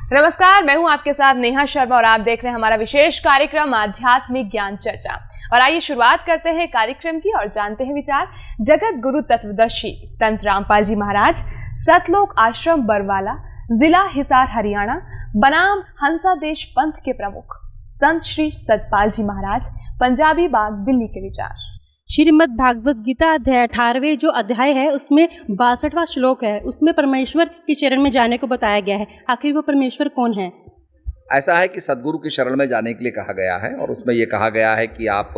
नमस्कार, मैं हूं आपके साथ नेहा शर्मा और आप देख रहे हैं हमारा विशेष कार्यक्रम आध्यात्मिक ज्ञान चर्चा। और आइए शुरुआत करते हैं कार्यक्रम की और जानते हैं विचार जगत गुरु तत्वदर्शी संत रामपाल जी महाराज, सतलोक आश्रम बरवाला, जिला हिसार हरियाणा, बनाम हंसादेश पंथ के प्रमुख संत श्री सतपाल जी महाराज, पंजाबी बाग, दिल्ली के विचार। श्रीमद् भागवत गीता अध्याय 18वें जो अध्याय है उसमें 62वां श्लोक है, उसमें परमेश्वर की शरण में जाने को बताया गया है। आखिर वो परमेश्वर कौन है? ऐसा है कि सदगुरु की शरण में जाने के लिए कहा गया है और उसमें ये कहा गया है कि आप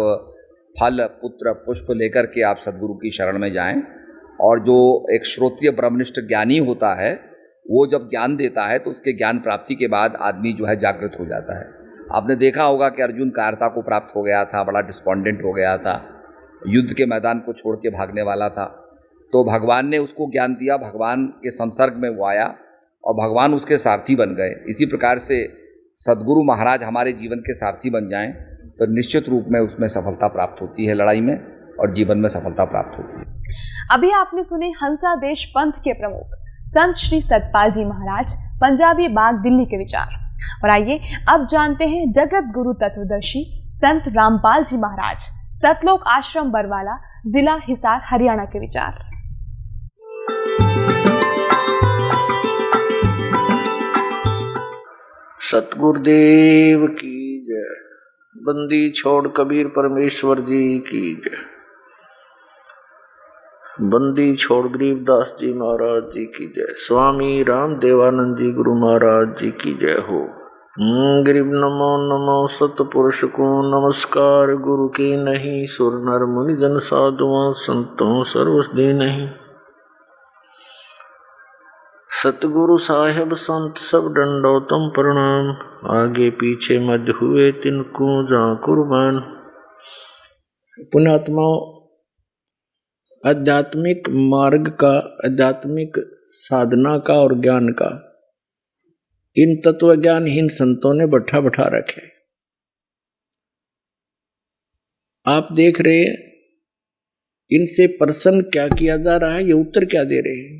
फल पुत्र पुष्प लेकर के आप सदगुरु की शरण में जाएं। और जो एक श्रोत्रिय ब्रह्मनिष्ठ ज्ञानी होता है वो जब ज्ञान देता है तो उसके ज्ञान प्राप्ति के बाद आदमी जो है जागृत हो जाता है। आपने देखा होगा कि अर्जुन कायरता को प्राप्त हो गया था, बड़ा डिस्पॉन्डेंट हो गया था, युद्ध के मैदान को छोड़ के भागने वाला था। तो भगवान ने उसको ज्ञान दिया, भगवान के संसर्ग में वो आया और भगवान उसके सारथी बन गए। इसी प्रकार से सदगुरु महाराज हमारे जीवन के सारथी बन जाएं तो निश्चित रूप में उसमें सफलता प्राप्त होती है लड़ाई में, और जीवन में सफलता प्राप्त होती है। अभी आपने सुने हंसादेश पंथ के प्रमुख संत श्री सतपाल जी महाराज, पंजाबी बाग, दिल्ली के विचार। और आइए अब जानते हैं जगत गुरु तत्वदर्शी संत रामपाल जी महाराज, सतलोक आश्रम बरवाला, जिला हिसार हरियाणा के विचार। सतगुरुदेव की जय। बंदी छोड़ कबीर परमेश्वर जी की जय। बंदी छोड़ गरीबदास जी महाराज जी की जय। स्वामी राम देवानंद जी गुरु महाराज जी की जय हो। गरीब नमो नमो सतपुरुष को नमस्कार, गुरु की नहीं सुर नर मुनि जन साधुओं संतों सर्वस्दी नहीं। सतगुरु साहेब संत सब दंडोतम प्रणाम, आगे पीछे मध्य हुए तिनको जा कुर्बान। पुण्यात्माओं, आध्यात्मिक मार्ग का, आध्यात्मिक साधना का और ज्ञान का इन तत्वज्ञानहीन संतों ने बैठा बैठा रखे। आप देख रहे हैं इनसे प्रश्न क्या किया जा रहा है, ये उत्तर क्या दे रहे हैं।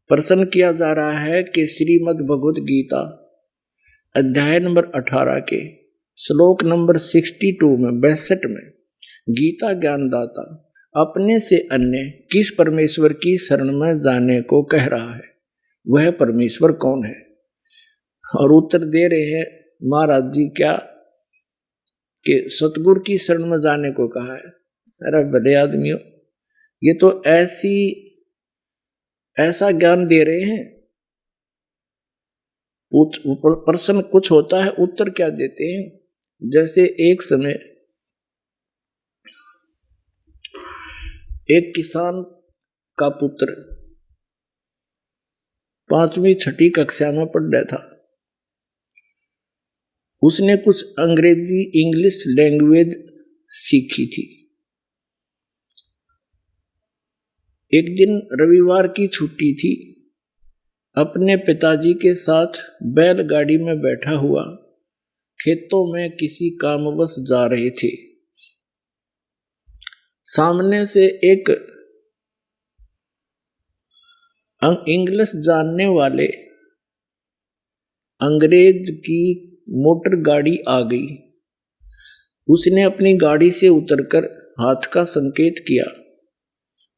प्रश्न किया जा रहा है कि श्रीमद् भगवत गीता अध्याय नंबर 18 के श्लोक नंबर 62 में 62 में गीता ज्ञानदाता अपने से अन्य किस परमेश्वर की शरण में जाने को कह रहा है, वह परमेश्वर कौन है। और उत्तर दे रहे हैं महाराज जी क्या कि सतगुरु की शरण में जाने को कहा है। अरे बड़े आदमियों, ये तो ऐसा ज्ञान दे रहे हैं। प्रश्न कुछ होता है, उत्तर क्या देते हैं। जैसे एक समय एक किसान का पुत्र 5वीं 6ठी कक्षा में पढ़ रहा था। उसने कुछ अंग्रेजी इंग्लिश लैंग्वेज सीखी थी। एक दिन रविवार की छुट्टी थी। अपने पिताजी के साथ बैलगाड़ी में बैठा हुआ खेतों में किसी कामवश जा रहे थे। सामने से एक इंग्लिश जानने वाले अंग्रेज की मोटर गाड़ी आ गई। उसने अपनी गाड़ी से उतरकर हाथ का संकेत किया,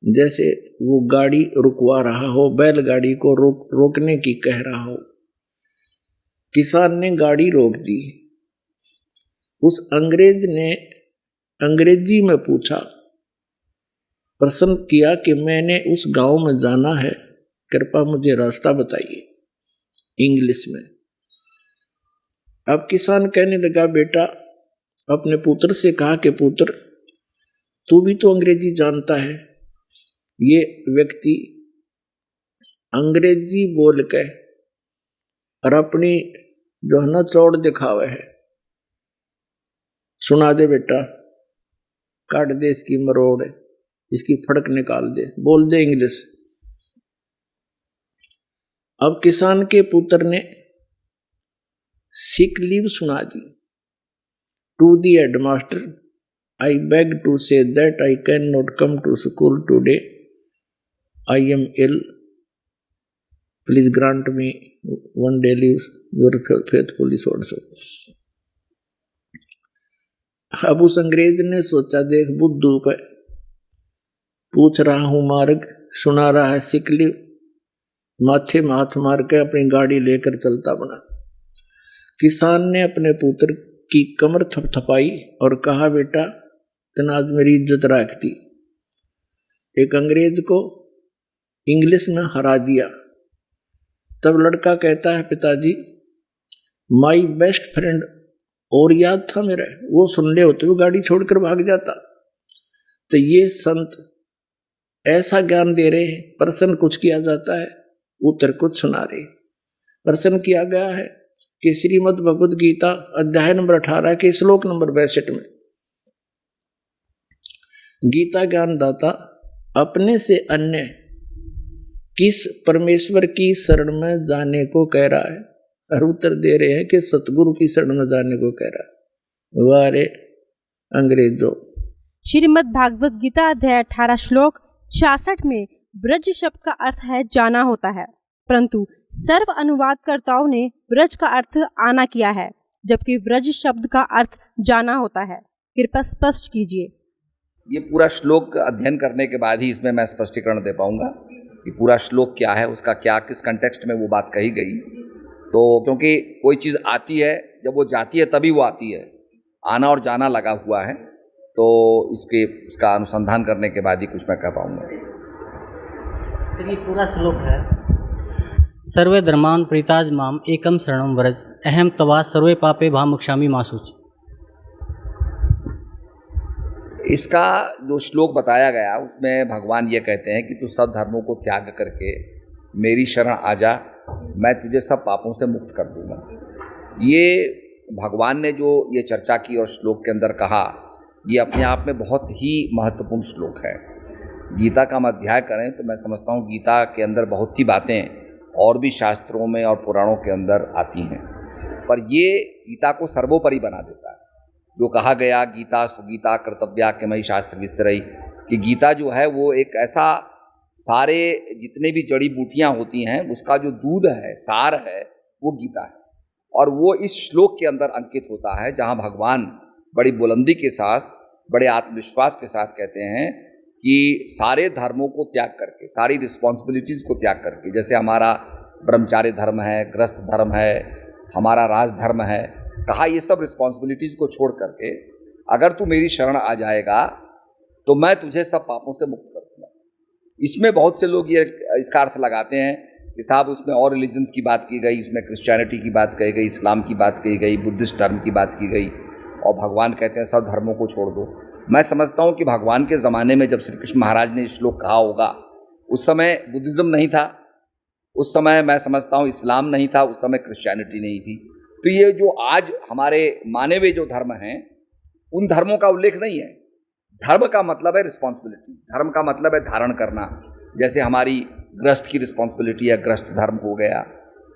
जैसे वो गाड़ी रुकवा रहा हो, बैलगाड़ी को रोकने की कह रहा हो। किसान ने गाड़ी रोक दी। उस अंग्रेज ने अंग्रेजी में पूछा, प्रश्न किया कि मैंने उस गांव में जाना है, कृपया मुझे रास्ता बताइए, इंग्लिश में। अब किसान कहने लगा, बेटा, अपने पुत्र से कहा कि पुत्र, तू भी तो अंग्रेजी जानता है। ये व्यक्ति अंग्रेजी बोल के और अपनी जो है ना चौड़ दिखावे है। सुना दे बेटा, काट दे इसकी मरोड़, इसकी फड़क निकाल दे, बोल दे इंग्लिश। अब किसान के पुत्र ने सिक लीव सुना दी। To the headmaster, I beg to say that I can not come to school today, I am ill. Please grant me 1 day leave, your faithfully so and so. अब उस अंग्रेज ने सोचा, देख बुद्धू पे पूछ रहा हूं मार्ग, सुना रहा है सिकली, माथे में हाथ मार के अपनी गाड़ी लेकर चलता बना। किसान ने अपने पुत्र की कमर थपथपाई और कहा, बेटा तना आज मेरी इज्जत रखती। एक अंग्रेज को इंग्लिश में हरा दिया। तब लड़का कहता है, पिताजी माई बेस्ट फ्रेंड, और याद था मेरा, वो सुन ले होते हुए गाड़ी छोड़कर भाग जाता। तो ये संत ऐसा ज्ञान दे रहे हैं, प्रश्न कुछ किया जाता है, उत्तर कुछ सुना रहे। प्रश्न किया गया है कि श्रीमद् भगवद गीता अध्याय नंबर 18 के श्लोक नंबर 62 में गीता ज्ञानदाता अपने से अन्य किस परमेश्वर की शरण में जाने को कह रहा है, और उत्तर दे रहे हैं कि सतगुरु की शरण में जाने को कह रहा है। वारे अंग्रेजों। श्रीमद् भागवत गीता अध्याय 18 श्लोक 66 में ब्रज शब्द का अर्थ है जाना होता है, परंतु सर्व अनुवादकर्ताओं ने ब्रज का अर्थ आना किया है, जबकि ब्रज शब्द का अर्थ जाना होता है। कृपया स्पष्ट कीजिए। ये पूरा श्लोक अध्ययन करने के बाद ही इसमें मैं स्पष्टीकरण दे पाऊंगा कि पूरा श्लोक क्या है, उसका क्या किस कंटेक्स्ट में वो बात कही गई। तो क्योंकि कोई चीज़ आती है, जब वो जाती है तभी वो आती है, आना और जाना लगा हुआ है, तो उसका अनुसंधान करने के बाद ही कुछ मैं कह पाऊंगा। सर ये पूरा श्लोक है, सर्वे धर्मान् प्रीताज माम एकम शरणं व्रज अहम तवा सर्वे पापे भामुक्षामि मा शुच। इसका जो श्लोक बताया गया उसमें भगवान ये कहते हैं कि तू सब धर्मों को त्याग करके मेरी शरण आ जा, मैं तुझे सब पापों से मुक्त कर दूंगा। ये भगवान ने जो ये चर्चा की और श्लोक के अंदर कहा, ये अपने आप में बहुत ही महत्वपूर्ण श्लोक है। गीता का हम अध्याय करें तो मैं समझता हूँ गीता के अंदर बहुत सी बातें और भी शास्त्रों में और पुराणों के अंदर आती हैं, पर ये गीता को सर्वोपरि बना देता है। जो कहा गया गीता सुगीता कर्तव्या के मई शास्त्र विस्तरई, कि गीता जो है वो एक ऐसा सारे जितने भी जड़ी बूटियाँ होती हैं उसका जो दूध है, सार है, वो गीता है। और वो इस श्लोक के अंदर अंकित होता है, जहाँ भगवान बड़ी बुलंदी के साथ, बड़े आत्मविश्वास के साथ कहते हैं कि सारे धर्मों को त्याग करके, सारी रिस्पॉन्सिबिलिटीज़ को त्याग करके, जैसे हमारा ब्रह्मचार्य धर्म है, गृहस्थ धर्म है, हमारा राज धर्म है, कहा ये सब रिस्पॉन्सिबिलिटीज़ को छोड़ करके अगर तू मेरी शरण आ जाएगा तो मैं तुझे सब पापों से मुक्त कर दूंगा। इसमें बहुत से लोग ये इसका अर्थ लगाते हैं कि साहब उसमें और रिलीजन्स की बात की गई, उसमें क्रिश्चियनिटी की बात कही गई, इस्लाम की बात कही गई, बुद्धिस्ट धर्म की बात की गई, और भगवान कहते हैं सब धर्मों को छोड़ दो। मैं समझता हूँ कि भगवान के ज़माने में जब श्री कृष्ण महाराज ने श्लोक कहा होगा, उस समय बुद्धिज़्म नहीं था, उस समय मैं समझता हूँ इस्लाम नहीं था, उस समय क्रिश्चियनिटी नहीं थी। तो ये जो आज हमारे माने हुए जो धर्म हैं, उन धर्मों का उल्लेख नहीं है। धर्म का मतलब है रिस्पॉन्सिबिलिटी, धर्म का मतलब है धारण करना। जैसे हमारी गृहस्थ की रिस्पॉन्सिबिलिटी है, गृहस्थ धर्म हो गया,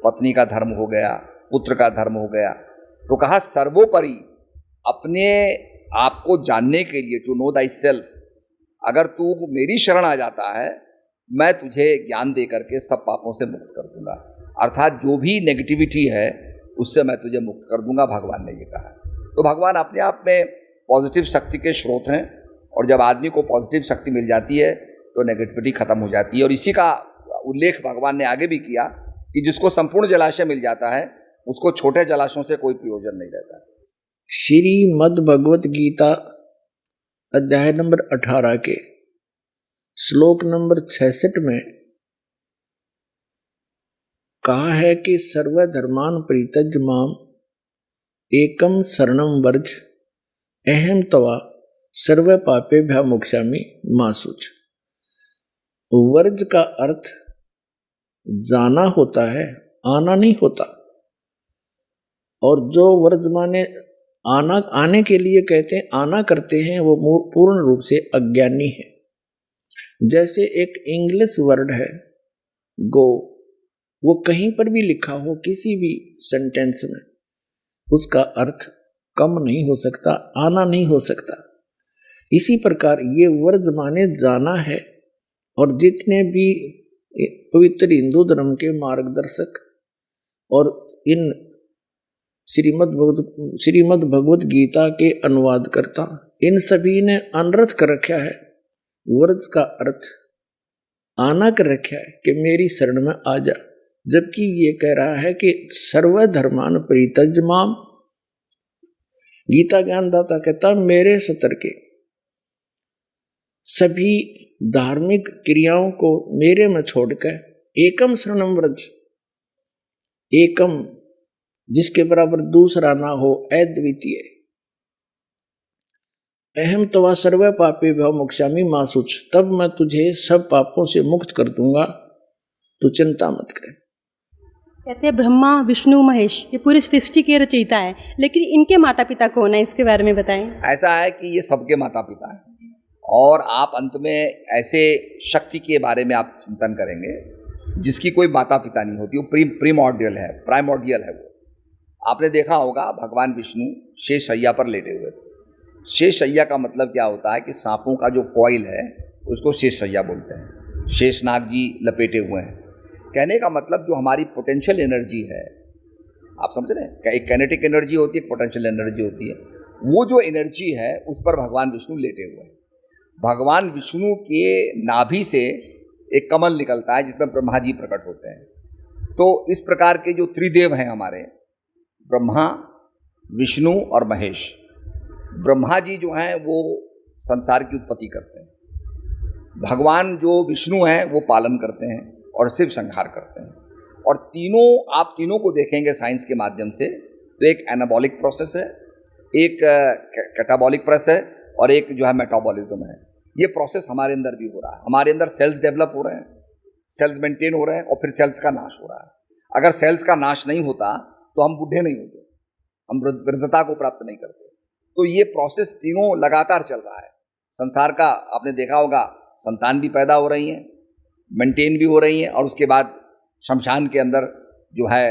पत्नी का धर्म हो गया, पुत्र का धर्म हो गया। तो कहा सर्वोपरि अपने आप को जानने के लिए, टू नो दाई सेल्फ, अगर तू मेरी शरण आ जाता है मैं तुझे ज्ञान दे करके सब पापों से मुक्त कर दूंगा। अर्थात जो भी नेगेटिविटी है उससे मैं तुझे मुक्त कर दूंगा, भगवान ने ये कहा। तो भगवान अपने आप में पॉजिटिव शक्ति के स्रोत हैं, और जब आदमी को पॉजिटिव शक्ति मिल जाती है तो नेगेटिविटी खत्म हो जाती है। और इसी का उल्लेख भगवान ने आगे भी किया कि जिसको संपूर्ण जलाशय मिल जाता है उसको छोटे जलाशयों से कोई प्रयोजन नहीं रहता। श्रीमद् भगवत गीता अध्याय नंबर 18 के श्लोक नंबर 66 में कहा है कि सर्वधर्मान् परित्यज्य माम एकम शरणं व्रज अहम तवा सर्व पापेभ्यः मोक्षामि मा शुच। वर्ज का अर्थ जाना होता है, आना नहीं होता। और जो वर्ज माने आने के लिए कहते हैं, आना करते हैं, वो पूर्ण रूप से अज्ञानी है। जैसे एक इंग्लिश वर्ड है गो, वो कहीं पर भी लिखा हो किसी भी सेंटेंस में, उसका अर्थ कम नहीं हो सकता, आना नहीं हो सकता। इसी प्रकार ये वर्ज माने जाना है, और जितने भी पवित्र हिंदू धर्म के मार्गदर्शक और इन श्रीमद् भगवत गीता के अनुवादकर्ता, इन सभी ने अनुरोध कर रखा है, व्रज का अर्थ आना कर रखा है कि मेरी शरण में आ जा, जबकि ये कह रहा है कि सर्वधर्मान परित्यज्यमाम। गीता ज्ञानदाता कहता मेरे सतर के सभी धार्मिक क्रियाओं को मेरे में छोड़कर एकम शरणम व्रज, एकम जिसके बराबर दूसरा ना हो, अद्वितीय, अहम तवा सर्व पापे भव मोक्षामि मा शुच, तब मैं तुझे सब पापों से मुक्त कर दूंगा, तू चिंता मत करे। कहते हैं ब्रह्मा विष्णु महेश ये पूरी सृष्टि के रचयिता है, लेकिन इनके माता पिता कौन है, इसके बारे में बताएं। ऐसा है कि ये सबके माता पिता हैं, और आप अंत में ऐसे शक्ति के बारे में आप चिंतन करेंगे जिसकी कोई माता पिता नहीं होती, वो प्राइमोर्डियल है वो। आपने देखा होगा भगवान विष्णु शेष शैया पर लेटे हुए थे। शेष शैया का मतलब क्या होता है कि सांपों का जो कॉइल है उसको शेष शैया बोलते हैं। शेषनाग जी लपेटे हुए हैं। कहने का मतलब जो हमारी पोटेंशियल एनर्जी है, आप समझ रहे हैं, एक काइनेटिक एनर्जी होती है, एक पोटेंशियल एनर्जी होती है, वो जो एनर्जी है उस पर भगवान विष्णु लेटे हुए हैं। भगवान विष्णु के नाभि से एक कमल निकलता है जिसमें ब्रह्मा जी प्रकट होते हैं। तो इस प्रकार के जो त्रिदेव हैं हमारे, ब्रह्मा विष्णु और महेश। ब्रह्मा जी जो हैं वो संसार की उत्पत्ति करते हैं, भगवान जो विष्णु हैं वो पालन करते हैं और शिव संहार करते हैं। और तीनों, आप तीनों को देखेंगे साइंस के माध्यम से, तो एक एनाबॉलिक प्रोसेस है, एक कैटाबॉलिक प्रोसेस है, और एक जो है मेटाबॉलिज्म है। ये प्रोसेस हमारे अंदर भी हो रहा है। हमारे अंदर सेल्स डेवलप हो रहे हैं, सेल्स मेंटेन हो रहे हैं, और फिर सेल्स का नाश हो रहा है। अगर सेल्स का नाश नहीं होता तो हम बूढ़े नहीं होते, हम वृद्धता को प्राप्त नहीं करते। तो ये प्रोसेस तीनों लगातार चल रहा है। संसार का आपने देखा होगा, संतान भी पैदा हो रही हैं, मेंटेन भी हो रही हैं, और उसके बाद शमशान के अंदर जो है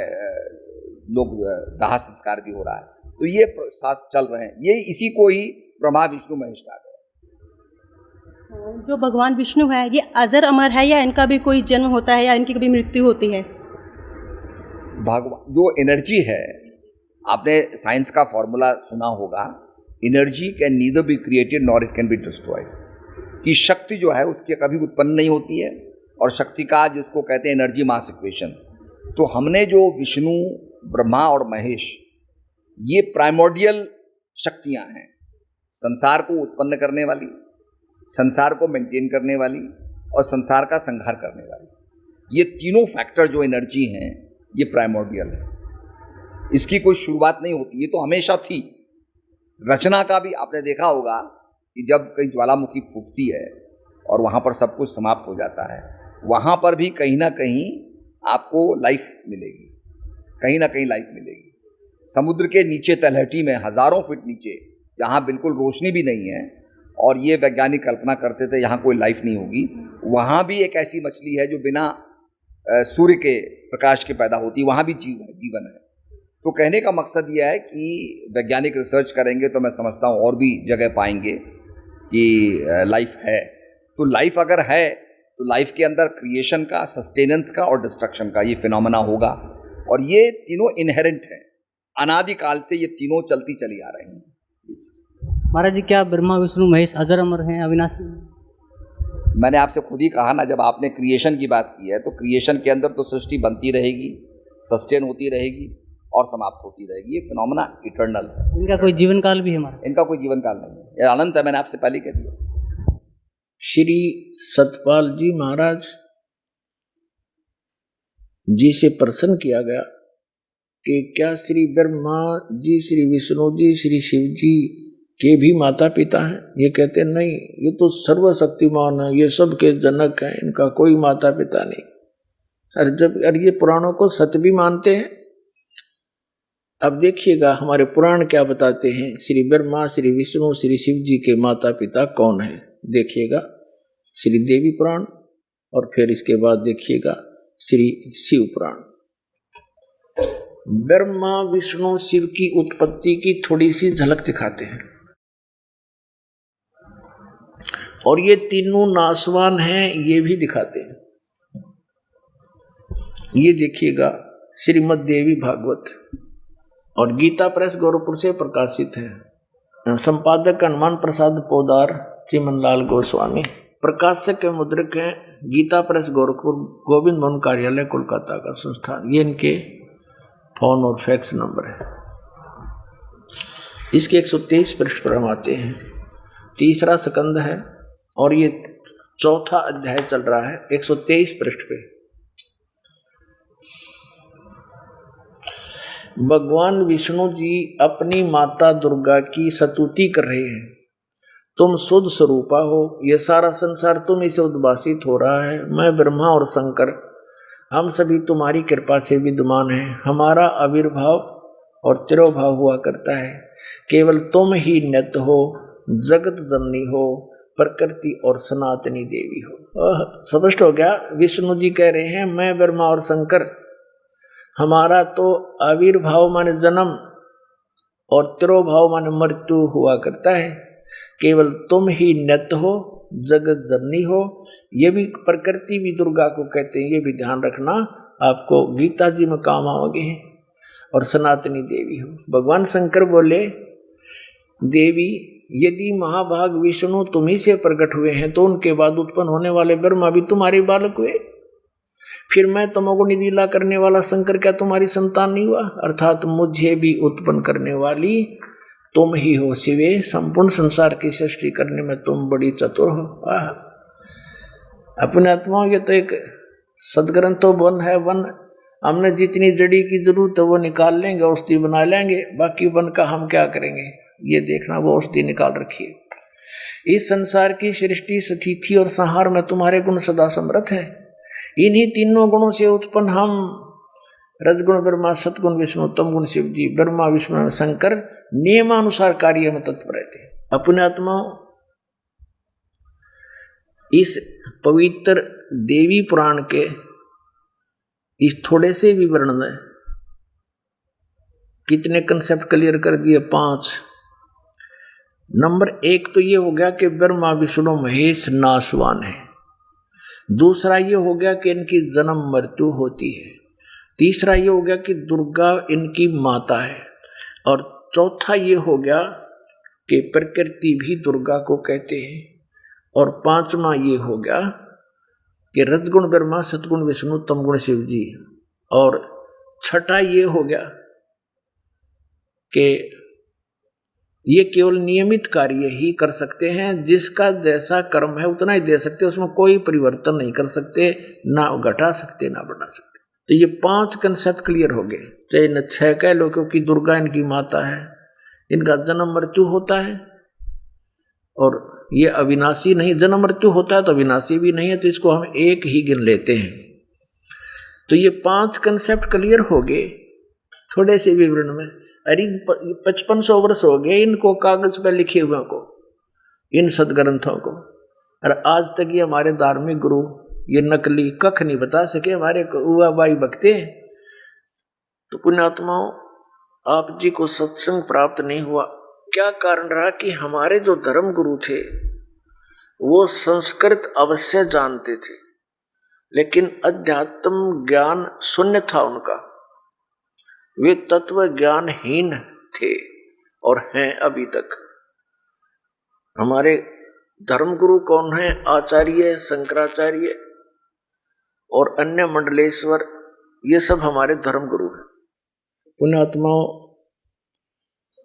लोग दाह संस्कार भी हो रहा है। तो ये साथ चल रहे हैं, ये इसी को ही ब्रह्मा विष्णु महेश कहा गया। जो भगवान विष्णु है ये अजर अमर है, या इनका भी कोई जन्म होता है, या इनकी कभी मृत्यु होती है? भगवान जो एनर्जी है, आपने साइंस का फॉर्मूला सुना होगा, energy can neither be created nor it can be destroyed. कि शक्ति जो है उसकी कभी उत्पन्न नहीं होती है, और शक्ति का जिसको कहते हैं एनर्जी मास इक्वेशन। तो हमने जो विष्णु, ब्रह्मा और महेश, ये प्राइमोर्डियल शक्तियां हैं, संसार को उत्पन्न करने वाली, संसार को मेंटेन करने वाली, और संसार का संहार करने वाली। ये तीनों फैक्टर जो एनर्जी हैं ये प्राइमोर्डियल है, इसकी कोई शुरुआत नहीं होती, ये तो हमेशा थी। रचना का भी आपने देखा होगा कि जब कहीं ज्वालामुखी फूटती है और वहाँ पर सब कुछ समाप्त हो जाता है, वहाँ पर भी कहीं ना कहीं आपको लाइफ मिलेगी, कहीं ना कहीं लाइफ मिलेगी। समुद्र के नीचे तलहटी में, हज़ारों फीट नीचे, जहाँ बिल्कुल रोशनी भी नहीं है, और ये वैज्ञानिक कल्पना करते थे यहाँ कोई लाइफ नहीं होगी, वहाँ भी एक ऐसी मछली है जो बिना सूर्य के प्रकाश के पैदा होती है, वहाँ भी जीवन है। तो कहने का मकसद यह है कि वैज्ञानिक रिसर्च करेंगे तो मैं समझता हूँ और भी जगह पाएंगे कि लाइफ है। तो लाइफ अगर है तो लाइफ के अंदर क्रिएशन का, सस्टेनेंस का और डिस्ट्रक्शन का ये फिनोमेना होगा, और ये तीनों इनहेरेंट है, अनादिकाल से ये तीनों चलती चली आ रही हैं। महाराज जी, क्या ब्रह्मा विष्णु महेश अजर अमर हैं, अविनाशी? मैंने आपसे खुद ही कहा ना, जब आपने क्रिएशन की बात की है, तो क्रिएशन के अंदर तो सृष्टि बनती रहेगी, सस्टेन होती रहेगी और समाप्त होती रहेगी। ये फिनोमेना इटर्नल है। इनका कोई जीवन काल भी है हमारा? इनका कोई जीवन काल नहीं है, ये अनंत है, मैंने आपसे पहले कह दिया। श्री सतपाल जी महाराज जी से प्रश्न किया गया कि क्या श्री ब्रह्मा जी, श्री विष्णु जी, श्री शिव जी के भी माता पिता हैं? ये कहते हैं नहीं, ये तो सर्वशक्तिमान है, ये सब के जनक हैं, इनका कोई माता पिता नहीं। और ये पुराणों को सत्य भी मानते हैं। अब देखिएगा हमारे पुराण क्या बताते हैं, श्री ब्रह्मा, श्री विष्णु, श्री शिव जी के माता पिता कौन हैं। देखिएगा श्री देवी पुराण, और फिर इसके बाद देखिएगा श्री शिव पुराण। ब्रह्मा विष्णु शिव की उत्पत्ति की थोड़ी सी झलक दिखाते हैं। और ये तीनों नाशवान हैं, ये भी दिखाते हैं। ये देखिएगा श्रीमद् देवी भागवत और गीता प्रेस गोरखपुर से प्रकाशित है। संपादक हनुमान प्रसाद पोदार, चिमनलाल गोस्वामी। प्रकाशक के मुद्रक हैं गीता प्रेस गोरखपुर, गोविंद भवन कार्यालय कोलकाता का संस्थान। ये इनके फोन और फैक्स नंबर है। इसके 123 पृष्ठ पर हम आते हैं। तीसरा स्कंद है और ये चौथा अध्याय चल रहा है 123 पृष्ठ पे। भगवान विष्णु जी अपनी माता दुर्गा की स्तुति कर रहे हैं। तुम शुद्ध स्वरूपा हो, यह सारा संसार तुम से उद्भासित हो रहा है। मैं ब्रह्मा और शंकर हम सभी तुम्हारी कृपा से विद्यमान हैं। हमारा आविर्भाव और तिरोभाव हुआ करता है। केवल तुम ही नित्य हो, जगत जननी हो, प्रकृति और सनातनी देवी हो। स्पष्ट हो गया। विष्णु जी कह रहे हैं मैं ब्रह्मा और शंकर, हमारा तो आविर्भाव माने जन्म और तिरोभाव माने मृत्यु हुआ करता है। केवल तुम ही नित्य हो, जगत जननी हो। ये भी प्रकृति भी दुर्गा को कहते हैं, ये भी ध्यान रखना, आपको गीता जी में काम आओगे। और सनातनी देवी हो। भगवान शंकर बोले देवी यदि महाभाग विष्णु तुम्ही से प्रकट हुए हैं तो उनके बाद उत्पन्न होने वाले ब्रह्मा भी तुम्हारे बालक हुए। फिर मैं तमोगुणी लीला करने वाला शंकर क्या तुम्हारी संतान नहीं हुआ? अर्थात मुझे भी उत्पन्न करने वाली तुम ही हो शिवे। संपूर्ण संसार की सृष्टि करने में तुम बड़ी चतुर हो। अपने आत्माओं ये तो एक सदग्रंथों वन है। वन हमने जितनी जड़ी की जरूरत है वो निकाल लेंगे, औषधि बना लेंगे। बाकी वन का हम क्या करेंगे ये देखना, वो औषधि निकाल रखिए। इस संसार की सृष्टि, स्थिति और संहार में तुम्हारे गुण सदा समर्थ है। इन्हीं तीनों गुणों से उत्पन्न हम रजगुण ब्रह्मा, सतगुण विष्णु, तमगुण शिव जी, ब्रह्मा विष्णु शंकर नियमानुसार कार्य में तत्पर रहते। अपने आत्मा इस पवित्र देवी पुराण के इस थोड़े से विवरण में कितने कंसेप्ट क्लियर कर दिए? 5। नंबर 1 तो ये हो गया कि ब्रह्मा विष्णु महेश नाशवान है। दूसरा ये हो गया कि इनकी जन्म मृत्यु होती है। तीसरा ये हो गया कि दुर्गा इनकी माता है। और चौथा ये हो गया कि प्रकृति भी दुर्गा को कहते हैं। और 5वां ये हो गया कि रजगुण ब्रह्मा, सतगुण विष्णु, तमगुण शिव जी। और छठा ये हो गया कि ये केवल नियमित कार्य ही कर सकते हैं। जिसका जैसा कर्म है उतना ही दे सकते, उसमें कोई परिवर्तन नहीं कर सकते, ना घटा सकते ना बढ़ा सकते। तो ये 5 कंसेप्ट क्लियर हो गए। चाहे न 6 कह लो, क्योंकि दुर्गा इनकी माता है, इनका जन्म मृत्यु होता है और ये अविनाशी नहीं। जन्म मृत्यु होता है तो अविनाशी भी नहीं है, तो इसको हम एक ही गिन लेते हैं। तो ये 5 कंसेप्ट क्लियर हो गए थोड़े से विवरण में। अरे 5500 वर्ष हो गए इनको कागज पर लिखे हुए को, इन सदग्रंथों को। और आज तक ये हमारे धार्मिक गुरु ये नकली कख नहीं बता सके, हमारे उवा बाई बकते। तो पुण्यात्माओं, आप जी को सत्संग प्राप्त नहीं हुआ। क्या कारण रहा कि हमारे जो धर्म गुरु थे वो संस्कृत अवश्य जानते थे, लेकिन अध्यात्म ज्ञान शून्य था उनका। वे तत्व ज्ञानहीन थे और हैं अभी तक। हमारे धर्मगुरु कौन है? आचार्य, शंकराचार्य और अन्य मंडलेश्वर, ये सब हमारे धर्मगुरु हैं। पुण्यात्माओं,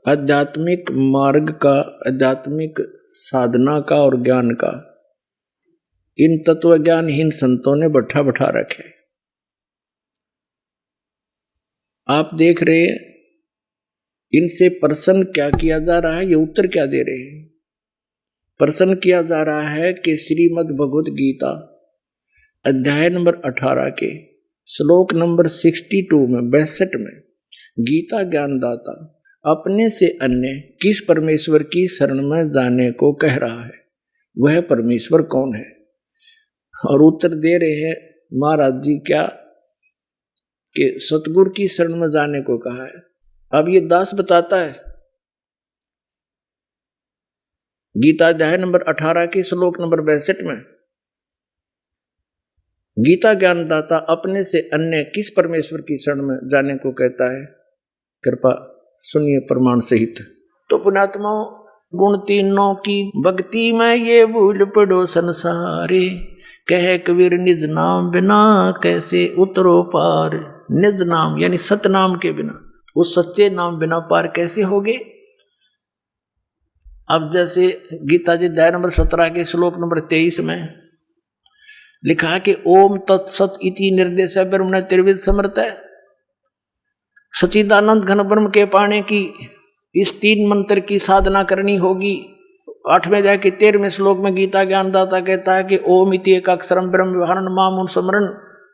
आध्यात्मिक मार्ग का, आध्यात्मिक साधना का और ज्ञान का इन तत्वज्ञानहीन संतों ने बैठा बैठा रखे। आप देख रहे हैं इनसे प्रश्न क्या किया जा रहा है, ये उत्तर क्या दे रहे हैं? प्रश्न किया जा रहा है कि श्रीमद् भगवत गीता अध्याय नंबर 18 के श्लोक नंबर 62 में 62 में गीता ज्ञानदाता अपने से अन्य किस परमेश्वर की शरण में जाने को कह रहा है, वह परमेश्वर कौन है? और उत्तर दे रहे हैं महाराज जी क्या कि सतगुरु की शरण में जाने को कहा है। अब ये दास बताता है गीता अध्याय नंबर 18 के श्लोक नंबर 62 में गीता ज्ञानदाता अपने से अन्य किस परमेश्वर की शरण में जाने को कहता है? कृपा सुनिए प्रमाण सहित। तो पुण्यात्माओं, गुण तीनों की भक्ति में ये भूल पड़ो संसारे, कह कबीर निज नाम बिना कैसे उतरो पार। निज नाम यानी सतनाम के बिना, उस सच्चे नाम बिना पार कैसे होगे? अब जैसे गीता जी अध्याय नंबर 17 के श्लोक नंबर 23 में लिखा है कि ओम तत्सत इति निर्देश ब्रह्म त्रिविध समर्थ है। सच्चिदानंद घन ब्रह्म के पाने की इस 3 मंत्र की साधना करनी होगी। 8वें अध्याय के 13वें श्लोक में गीता ज्ञानदाता कहता है कि ओम इति एक अक्षरम ब्रह्म व्यवहारण मामुन स्मरण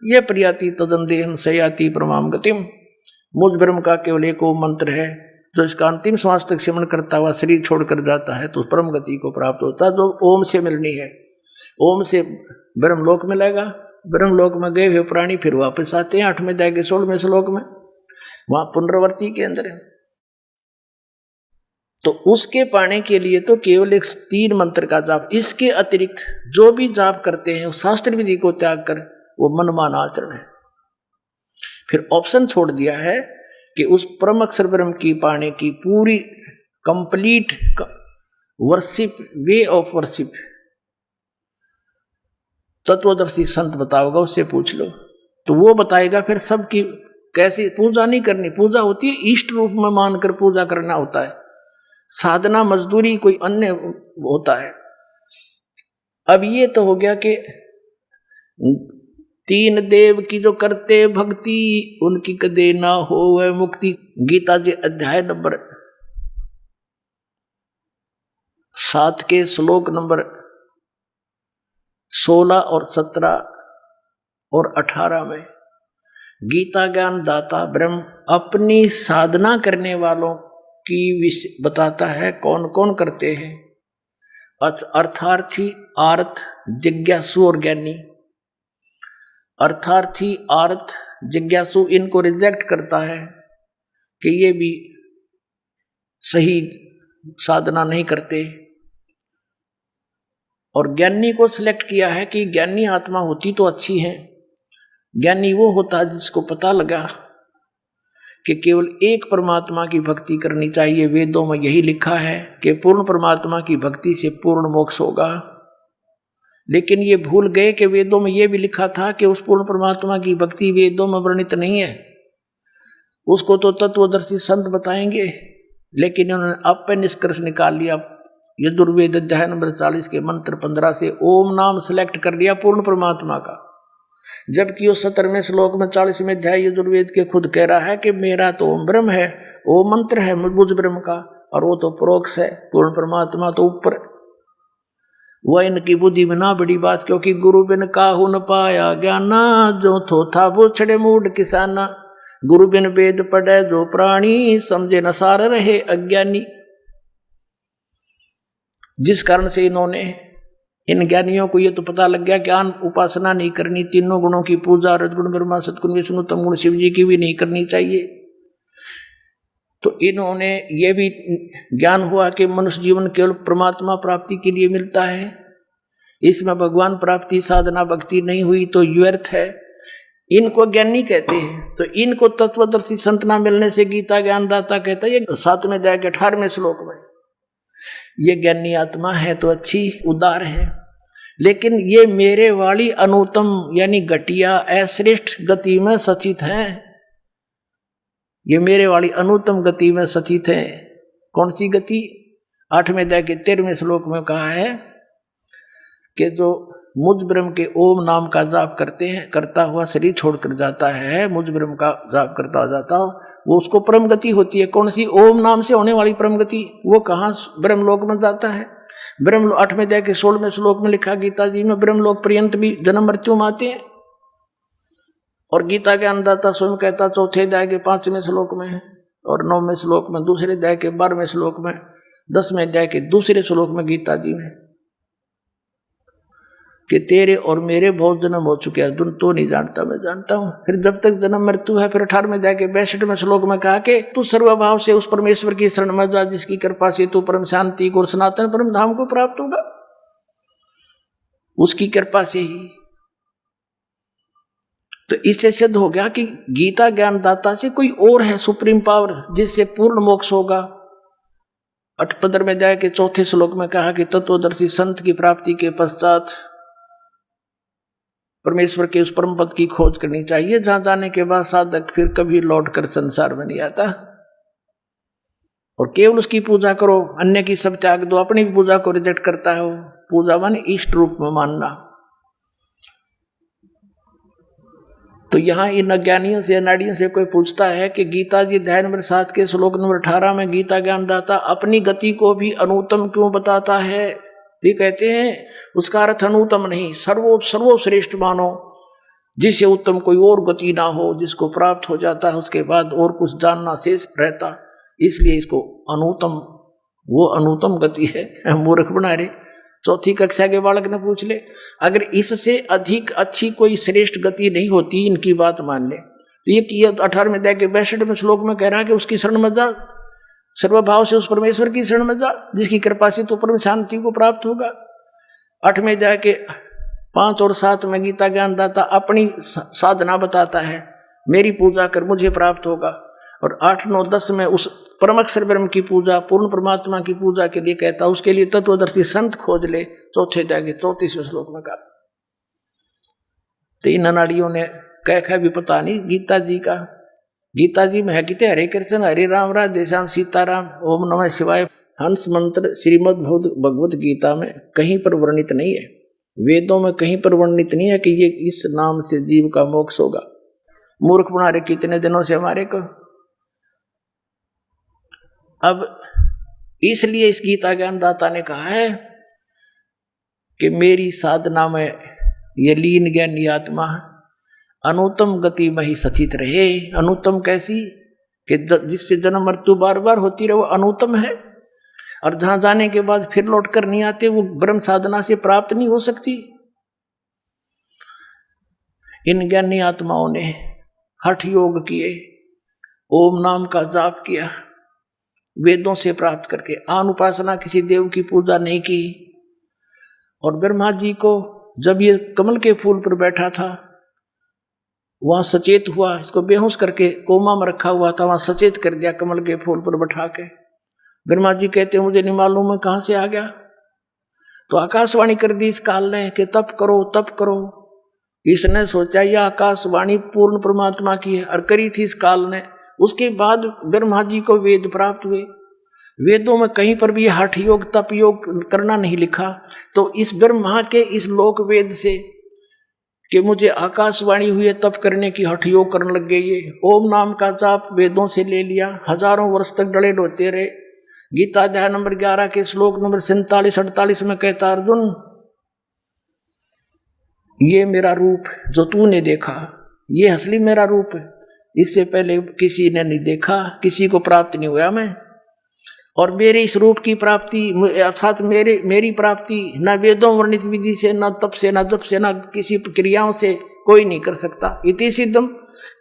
ये प्रियाति तदन देहन सयाति परमाम गतिम। मुझ ब्रह्म का केवल एक ओम मंत्र है, जो इसका अंतिम श्वास तक सिमरण करता हुआ शरीर छोड़कर जाता है तो उस परम गति को प्राप्त होता है, जो ओम से मिलनी है। ओम से ब्रह्मलोक मिलेगा। ब्रह्मलोक में गए हुए प्राणी फिर वापस आते हैं। 8वें अध्याय के 16वें श्लोक में वहां पुनरावृत्ति के अंदर है। तो उसके पाने के लिए तो केवल एक 3 मंत्र का जाप, इसके अतिरिक्त जो भी जाप करते हैं उस शास्त्र विधि को त्याग कर वो मनमान आचरण है। फिर ऑप्शन छोड़ दिया है कि उस परम अक्षर ब्रह्म की पाने की पूरी complete worship, way of worship तत्वदर्शी संत बताओगा, उससे पूछ लो तो वो बताएगा। फिर सबकी कैसी पूजा नहीं करनी, पूजा होती है इष्ट रूप में मानकर पूजा करना होता है। साधना मजदूरी कोई अन्य होता है। अब ये तो हो गया कि 3 देव की जो करते भक्ति उनकी कदे ना हो वह मुक्ति। गीता जी अध्याय नंबर 7 के श्लोक नंबर 16 और 17 और 18 में गीता ज्ञान दाता ब्रह्म अपनी साधना करने वालों की बताता है कौन कौन करते हैं। अर्थार्थी, आर्थ, जिज्ञासु और ज्ञानी। अर्थार्थी, आर्थ, जिज्ञासु इनको रिजेक्ट करता है कि ये भी सही साधना नहीं करते, और ज्ञानी को सिलेक्ट किया है कि ज्ञानी आत्मा होती तो अच्छी है। ज्ञानी वो होता है जिसको पता लगा कि केवल एक परमात्मा की भक्ति करनी चाहिए। वेदों में यही लिखा है कि पूर्ण परमात्मा की भक्ति से पूर्ण मोक्ष होगा। लेकिन ये भूल गए कि वेदों में यह भी लिखा था कि उस पूर्ण परमात्मा की भक्ति वेदों में वर्णित नहीं है, उसको तो तत्वदर्शी संत बताएंगे। लेकिन उन्होंने अब पे निष्कर्ष निकाल लिया, यजुर्वेद अध्याय नंबर 40 के मंत्र 15 से ओम नाम सेलेक्ट कर लिया पूर्ण परमात्मा का। जबकि उस 17वें श्लोक में 40वें अध्याय यजुर्वेद के खुद कह रहा है कि मेरा तो ओम ब्रह्म है, ओम मंत्र है मुझ ब्रह्म का, और वो तो परोक्ष है, पूर्ण परमात्मा तो ऊपर। वह इनकी बुद्धि में ना बड़ी बात, क्योंकि गुरु बिन काहू न पाया ज्ञाना, जो थो था वो छड़े मूड किसाना। गुरु बिन वेद पढ़े जो प्राणी, समझे न सार रहे अज्ञानी। जिस कारण से इन्होंने, इन ज्ञानियों को ये तो पता लग गया ज्ञान उपासना नहीं करनी, तीनों गुणों की पूजा, रजगुण ब्रह्मा सतगुण विष्णु तम गुण शिव जी की भी नहीं करनी चाहिए। तो इन्होंने ये भी ज्ञान हुआ कि मनुष्य जीवन केवल परमात्मा प्राप्ति के लिए मिलता है, इसमें भगवान प्राप्ति साधना भक्ति नहीं हुई तो व्यर्थ है। इनको ज्ञानी कहते हैं। तो इनको तत्वदर्शी संत ना मिलने से गीता ज्ञानदाता कहता है, ये 7वें अध्याय के 18वें श्लोक में, ये ज्ञानी आत्मा है तो अच्छी उदार है, लेकिन ये मेरे वाली अनुत्तम यानी घटिया अश्रेष्ठ गति में सचित हैं। ये मेरे वाली अनुत्तम गति में सचित है। कौन सी गति? 8वें अध्याय के 13वें श्लोक में कहा है कि जो मुझ ब्रह्म के ओम नाम का जाप करते हैं, करता हुआ शरीर छोड़कर जाता है, मुझ ब्रह्म का जाप करता जाता हो, वो उसको परम गति होती है। कौन सी? ओम नाम से होने वाली परम गति। वो कहाँ? ब्रह्मलोक में जाता है। ब्रह्म 8वें अध्याय के 16वें श्लोक में लिखा गीता जी में, ब्रह्मलोक पर्यंत भी जन्म मृत्यु में आते हैं। और गीता के ज्ञानदाता स्वयं कहता 4थे अध्याय के 5वें श्लोक में, और 9वें श्लोक में, 2रे अध्याय के 12वें श्लोक में, 10वें अध्याय के 2रे श्लोक में गीता जी में कि तेरे और मेरे बहुत जन्म हो चुके हैं, अर्जुन तो नहीं जानता, मैं जानता हूं। फिर जब तक जन्म मृत्यु है, फिर 18वें अध्याय के 62वें श्लोक में कहा कि तू सर्वभाव से उस परमेश्वर की शरण में जा, जिसकी कृपा से तू परम शांति को, सनातन परम धाम को प्राप्त होगा, उसकी कृपा से ही। तो इससे सिद्ध हो गया कि गीता ज्ञानदाता से कोई और है सुप्रीम पावर, जिससे पूर्ण मोक्ष होगा। अठपदर में जाके चौथे श्लोक में कहा कि तत्वदर्शी संत की प्राप्ति के पश्चात परमेश्वर के उस परम पद की खोज करनी चाहिए, जहां जाने के बाद साधक फिर कभी लौट कर संसार में नहीं आता, और केवल उसकी पूजा करो, अन्य की सब त्याग दो। अपनी पूजा को रिजेक्ट करता है वो। पूजा माने इष्ट रूप में मानना। तो यहाँ इन अज्ञानियों से, अनाड़ियों से कोई पूछता है कि गीता जी अध्याय नंबर 7 के श्लोक नंबर 18 में गीता ज्ञानदाता अपनी गति को भी अनुत्तम क्यों बताता है? ये कहते हैं उसका अर्थ अनुत्तम नहीं, सर्वश्रेष्ठ मानो, जिससे उत्तम कोई और गति ना हो, जिसको प्राप्त हो जाता है उसके बाद और कुछ जानना शेष रहता, इसलिए इसको अनुत्तम, वो अनुत्तम गति है। मूर्ख बना रहे। चौथी कक्षा के बालक ने पूछ ले, अगर इससे अधिक अच्छी कोई श्रेष्ठ गति नहीं होती, इनकी बात मान ले, तो ये 18 में जाके 62 श्लोक में कह रहा है कि उसकी शरण में जा, सर्वभाव से उस परमेश्वर की शरण में जा, जिसकी कृपा से तो परम शांति को प्राप्त होगा। 8 में जाके 5 और 7 में गीता ज्ञानदाता अपनी साधना बताता है, मेरी पूजा कर मुझे प्राप्त होगा। और 8, 9, 10 में उस परम अक्षर ब्रह्म की पूजा, पूर्ण परमात्मा की पूजा के लिए कहता, उसके लिए तत्वदर्शी संत खोज ले। चौथे जाके 34वें श्लोक में कहा। तो इन अनाड़ियों ने कह भी पता नहीं गीता जी का। गीता जी में है कि हरे कृष्ण हरे राम राधे श्याम सीताराम ओम नमः शिवाय। हंस मंत्र श्रीमद् भगवत गीता में कहीं पर वर्णित नहीं है, वेदों में कहीं पर वर्णित नहीं है कि ये इस नाम से जीव का मोक्ष होगा। मूर्ख बना रहे कितने दिनों से हमारे को। अब इसलिए इस गीता ज्ञानदाता ने कहा है कि मेरी साधना में ये लीन ज्ञानी आत्मा अनुत्तम गति में ही सचित रहे। अनुत्तम कैसी? कि जिससे जन्म मृत्यु बार बार होती रहे, वो अनुत्तम है। और जहां जाने के बाद फिर लौट कर नहीं आते, वो ब्रह्म साधना से प्राप्त नहीं हो सकती। इन ज्ञानी आत्माओं ने हठ योग किए, ओम नाम का जाप किया, वेदों से प्राप्त करके आन उपासना, किसी देव की पूजा नहीं की। और ब्रह्मा जी को जब ये कमल के फूल पर बैठा था, वहां सचेत हुआ, इसको बेहोश करके कोमा में रखा हुआ था, वहां सचेत कर दिया कमल के फूल पर बैठा के। ब्रह्मा जी कहते मुझे नहीं मालूम है कहां से आ गया। तो आकाशवाणी कर दी इस काल ने कि तप करो तप करो। इसने सोचा यह आकाशवाणी पूर्ण परमात्मा की है, और करी थी इस काल ने। उसके बाद ब्रह्मा जी को वेद प्राप्त हुए। वेदों में कहीं पर भी हठ योग तप योग करना नहीं लिखा। तो इस ब्रह्मा के इस लोक वेद से कि मुझे आकाशवाणी हुई है तप करने की, हठ योग करने लग गए। ये ओम नाम का जाप वेदों से ले लिया, हजारों वर्ष तक डले डोते रहे। गीता अध्याय नंबर 11 के श्लोक नंबर 47-48 में कहता, अर्जुन ये मेरा रूप जो तूने देखा, ये असली मेरा रूप है। इससे पहले किसी ने नहीं देखा, किसी को प्राप्त नहीं हुआ मैं। और मेरे इस रूप की प्राप्ति अर्थात मेरी प्राप्ति न वेदों वर्णित विधि से, न तप से, न जप से, न किसी क्रियाओं से कोई नहीं कर सकता। इति सिद्धम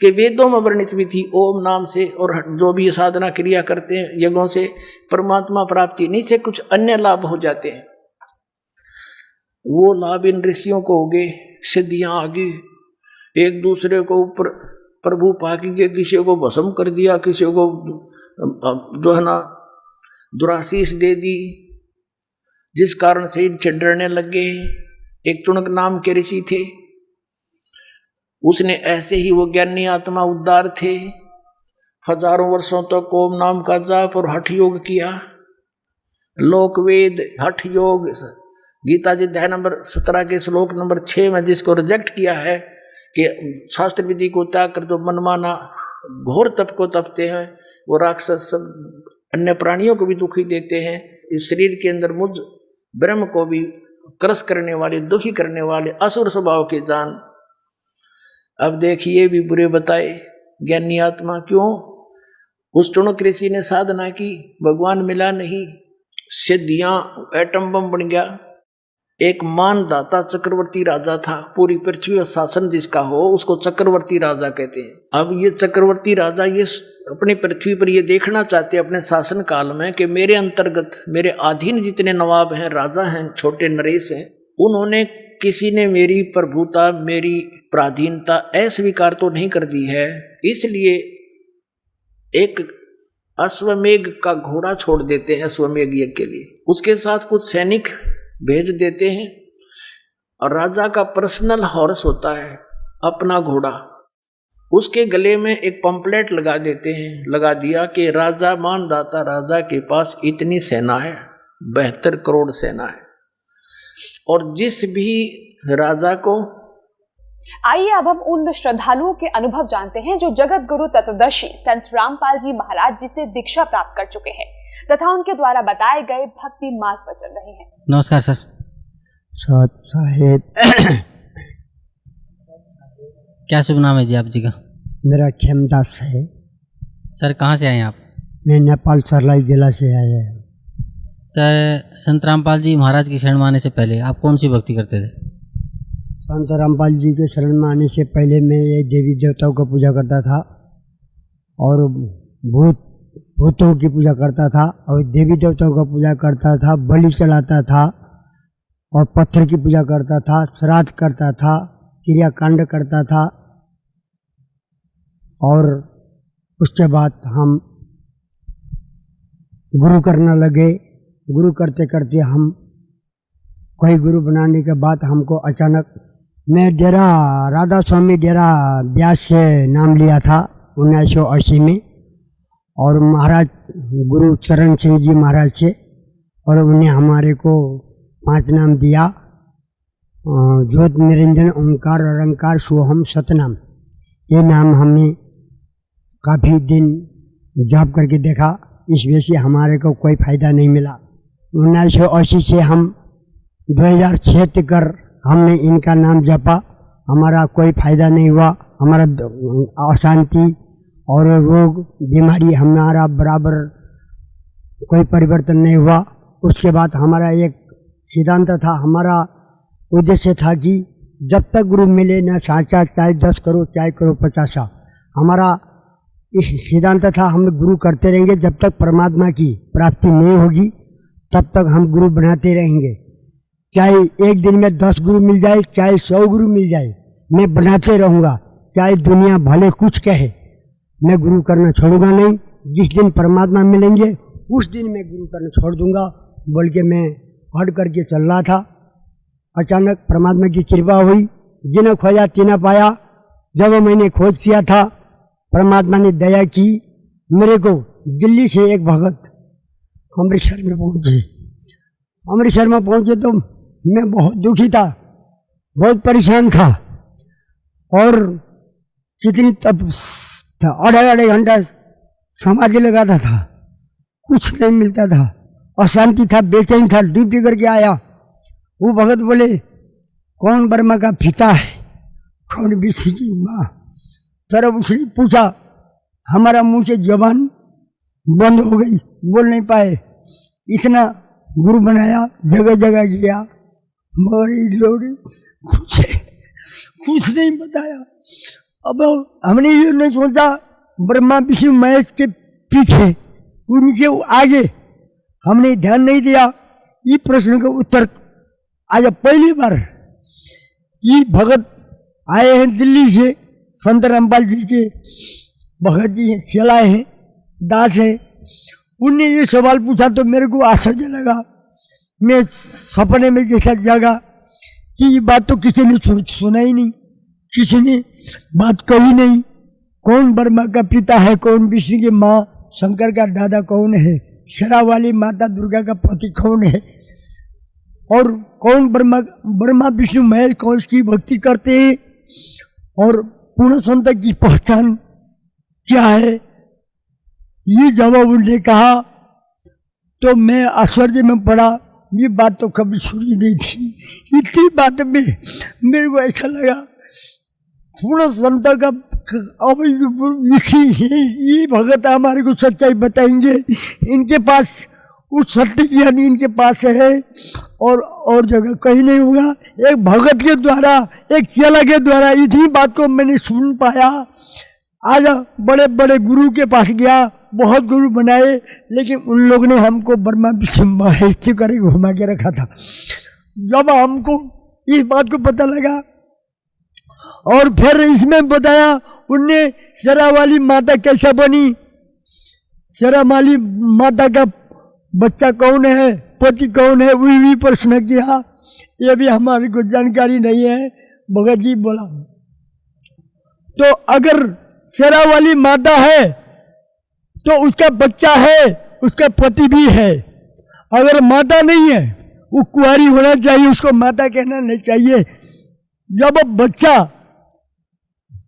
कि वेदों में वर्णित विधि ओम नाम से और जो भी साधना क्रिया करते हैं यज्ञों से परमात्मा प्राप्ति नहीं से कुछ अन्य लाभ हो जाते हैं। वो लाभ इन ऋषियों को हो गए, सिद्धियां आ गई, एक दूसरे को ऊपर प्रभु पाकी के, किसी को भस्म कर दिया, किसी को जो है ना दुराशीष दे दी, जिस कारण से इनसे डरने लग गए। एक चुनक नाम के ऋषि थे, उसने ऐसे ही वो ज्ञानी आत्मा उद्धार थे, हजारों वर्षों तक ओम नाम का जाप और हठ योग किया। लोक वेद हठ योग गीता जी अध्याय नंबर 17 के श्लोक नंबर 6 में जिसको रिजेक्ट किया है कि शास्त्र विधि को त्याग कर जो मनमाना घोर तप को तपते हैं, वो राक्षस सब अन्य प्राणियों को भी दुखी देते हैं। इस शरीर के अंदर मुझ ब्रह्म को भी क्रस करने वाले, दुखी करने वाले असुर स्वभाव के जान। अब देखिए भी बुरे बताए ज्ञानी आत्मा क्यों? उस चुनक ऋषि ने साधना की, भगवान मिला नहीं, सिद्धियां एटम बम बन गया। एक मानदाता चक्रवर्ती राजा था, पूरी पृथ्वी पर शासन जिसका हो उसको चक्रवर्ती राजा कहते हैं। अब ये चक्रवर्ती राजा ये अपनी पृथ्वी पर ये देखना चाहते अपने शासन काल में कि मेरे अंतर्गत मेरे अधीन जितने नवाब हैं, राजा हैं, छोटे नरेश हैं, उन्होंने किसी ने मेरी प्रभुता, मेरी पराधीनता अस्वीकार तो नहीं कर दी है, इसलिए एक अश्वमेघ का घोड़ा छोड़ देते हैं अश्वमेघ यज्ञ के लिए, उसके साथ कुछ सैनिक भेज देते हैं और राजा का पर्सनल हॉर्स होता है अपना घोड़ा, उसके गले में एक पंपलेट लगा देते हैं, लगा दिया कि राजा मानदाता राजा के पास इतनी सेना है, 72 करोड़ सेना है, और जिस भी राजा को। आइए अब हम उन श्रद्धालुओं के अनुभव जानते हैं जो जगत गुरु तत्वदर्शी संत रामपाल जी महाराज जी से दीक्षा प्राप्त कर चुके हैं तथा उनके द्वारा बताए गए भक्ति मार्ग पर चल रहे हैं। नमस्कार सर। सत साहेब। क्या शुभ नाम है जी आप जी का? मेरा खेमदास है। सर कहाँ से आए हैं आप? मैं नेपाल सरलाई जिला से आया हूँ। सर संत रामपाल जी महाराज की शरण में आने से पहले आप कौन सी भक्ति करते थे? संत रामपाल जी के शरण में आने से पहले मैं ये देवी देवताओं का पूजा करता था और भूतों की पूजा करता था और देवी देवताओं का पूजा करता था, बलि चढ़ाता था और पत्थर की पूजा करता था, श्राद्ध करता था, क्रियाकांड करता था। और उसके बाद हम गुरु करने लगे। गुरु करते करते हम कोई गुरु बनाने के बाद हमको अचानक, मैं डेरा राधा स्वामी डेरा ब्यास से नाम लिया था 1980 में, और महाराज गुरु चरण सिंह जी महाराज से, और उन्हें हमारे को 5 नाम दिया, ज्योत निरंजन ओंकार अरंकार सोहम सतनाम। ये नाम हमने काफ़ी दिन जाप करके देखा, इस वजह से हमारे को कोई फ़ायदा नहीं मिला। 1980 से हम 2006 तक हमने इनका नाम जपा, हमारा कोई फ़ायदा नहीं हुआ। हमारा अशांति और रोग बीमारी हमारा बराबर कोई परिवर्तन नहीं हुआ। उसके बाद हमारा एक सिद्धांत था, हमारा उद्देश्य था कि जब तक गुरु मिले न साचा, चाहे 10 करो चाहे करो 50। हमारा इस सिद्धांत था, हम गुरु करते रहेंगे जब तक परमात्मा की प्राप्ति नहीं होगी, तब तक हम गुरु बनाते रहेंगे। चाहे एक दिन में 10 गुरु मिल जाए, चाहे 100 गुरु मिल जाए, मैं बनाते रहूँगा। चाहे दुनिया भले कुछ कहे, मैं गुरु करना छोड़ूंगा नहीं। जिस दिन परमात्मा मिलेंगे उस दिन मैं गुरु करना छोड़ दूंगा, बोल के मैं हट करके चल रहा था। अचानक परमात्मा की कृपा हुई, जिन्हें खोजा तिन्हें पाया। जब मैंने खोज किया था, परमात्मा ने दया की, मेरे को दिल्ली से एक भगत अमृतसर में पहुँचे। अमृतसर में पहुँचे तो मैं बहुत दुखी था, बहुत परेशान था, और कितनी तब था, आधे घंटा समाधि लगाता था, कुछ नहीं मिलता था, अशांति था, बेचैन था। ड्यूटी करके आया, वो भगत बोले कौन ब्रह्मा का पिता है, कौन विष्णु की माँ। तरफ उसने पूछा, हमारा मुंह से जबान बंद हो गई, बोल नहीं पाए। इतना गुरु बनाया, जगह जगह गया, मगर इन लोगों ने कुछ नहीं बताया। अब हमने ये नहीं सोचा ब्रह्मा विष्णु महेश के पीछे, उनसे आगे हमने ध्यान नहीं दिया। ये प्रश्न का उत्तर आज पहली बार ये भगत आए हैं दिल्ली से, संत रामपाल जी के भगत जी हैं, चलाए हैं, दास हैं। उनने ये सवाल पूछा तो मेरे को आश्चर्य लगा। मैं सपने में जैसा जागा कि ये बात तो किसी ने सुना ही नहीं, किसी ने बात कही नहीं। कौन ब्रह्मा का पिता है, कौन विष्णु की माँ, शंकर का दादा कौन है, शरा वाली माता दुर्गा का पति कौन है, और कौन ब्रह्मा विष्णु महेश कौन की भक्ति करते हैं, और पूर्ण संत की पहचान क्या है। ये जवाब उन्होंने कहा तो मैं आश्चर्य में पड़ा। ये बात तो कभी सुनी नहीं थी। इतनी बात में मेरे को ऐसा लगा पूर्ण संत का अब ये भगत हमारे को सच्चाई बताएंगे। इनके पास उस सत्य ज्ञान इनके पास है और जगह कहीं नहीं होगा। एक भगत के द्वारा, एक चेला के द्वारा इतनी बात को मैंने सुन पाया। आज बड़े बड़े गुरु के पास गया, बहुत गुरु बनाए, लेकिन उन लोगों ने हमको ब्रह्मा विष्णु महेश करके घुमा के रखा था। जब हमको इस बात को पता लगा। और फिर इसमें बताया उनने शरा वाली माता कैसा बनी, शरा वाली माता का बच्चा कौन है, पति कौन है, वही भी प्रश्न किया। ये भी हमारे को जानकारी नहीं है। भगत जी बोला तो अगर शरा वाली माता है तो उसका बच्चा है, उसका पति भी है। अगर माता नहीं है वो कुंवारी होना चाहिए, उसको माता कहना नहीं चाहिए। जब बच्चा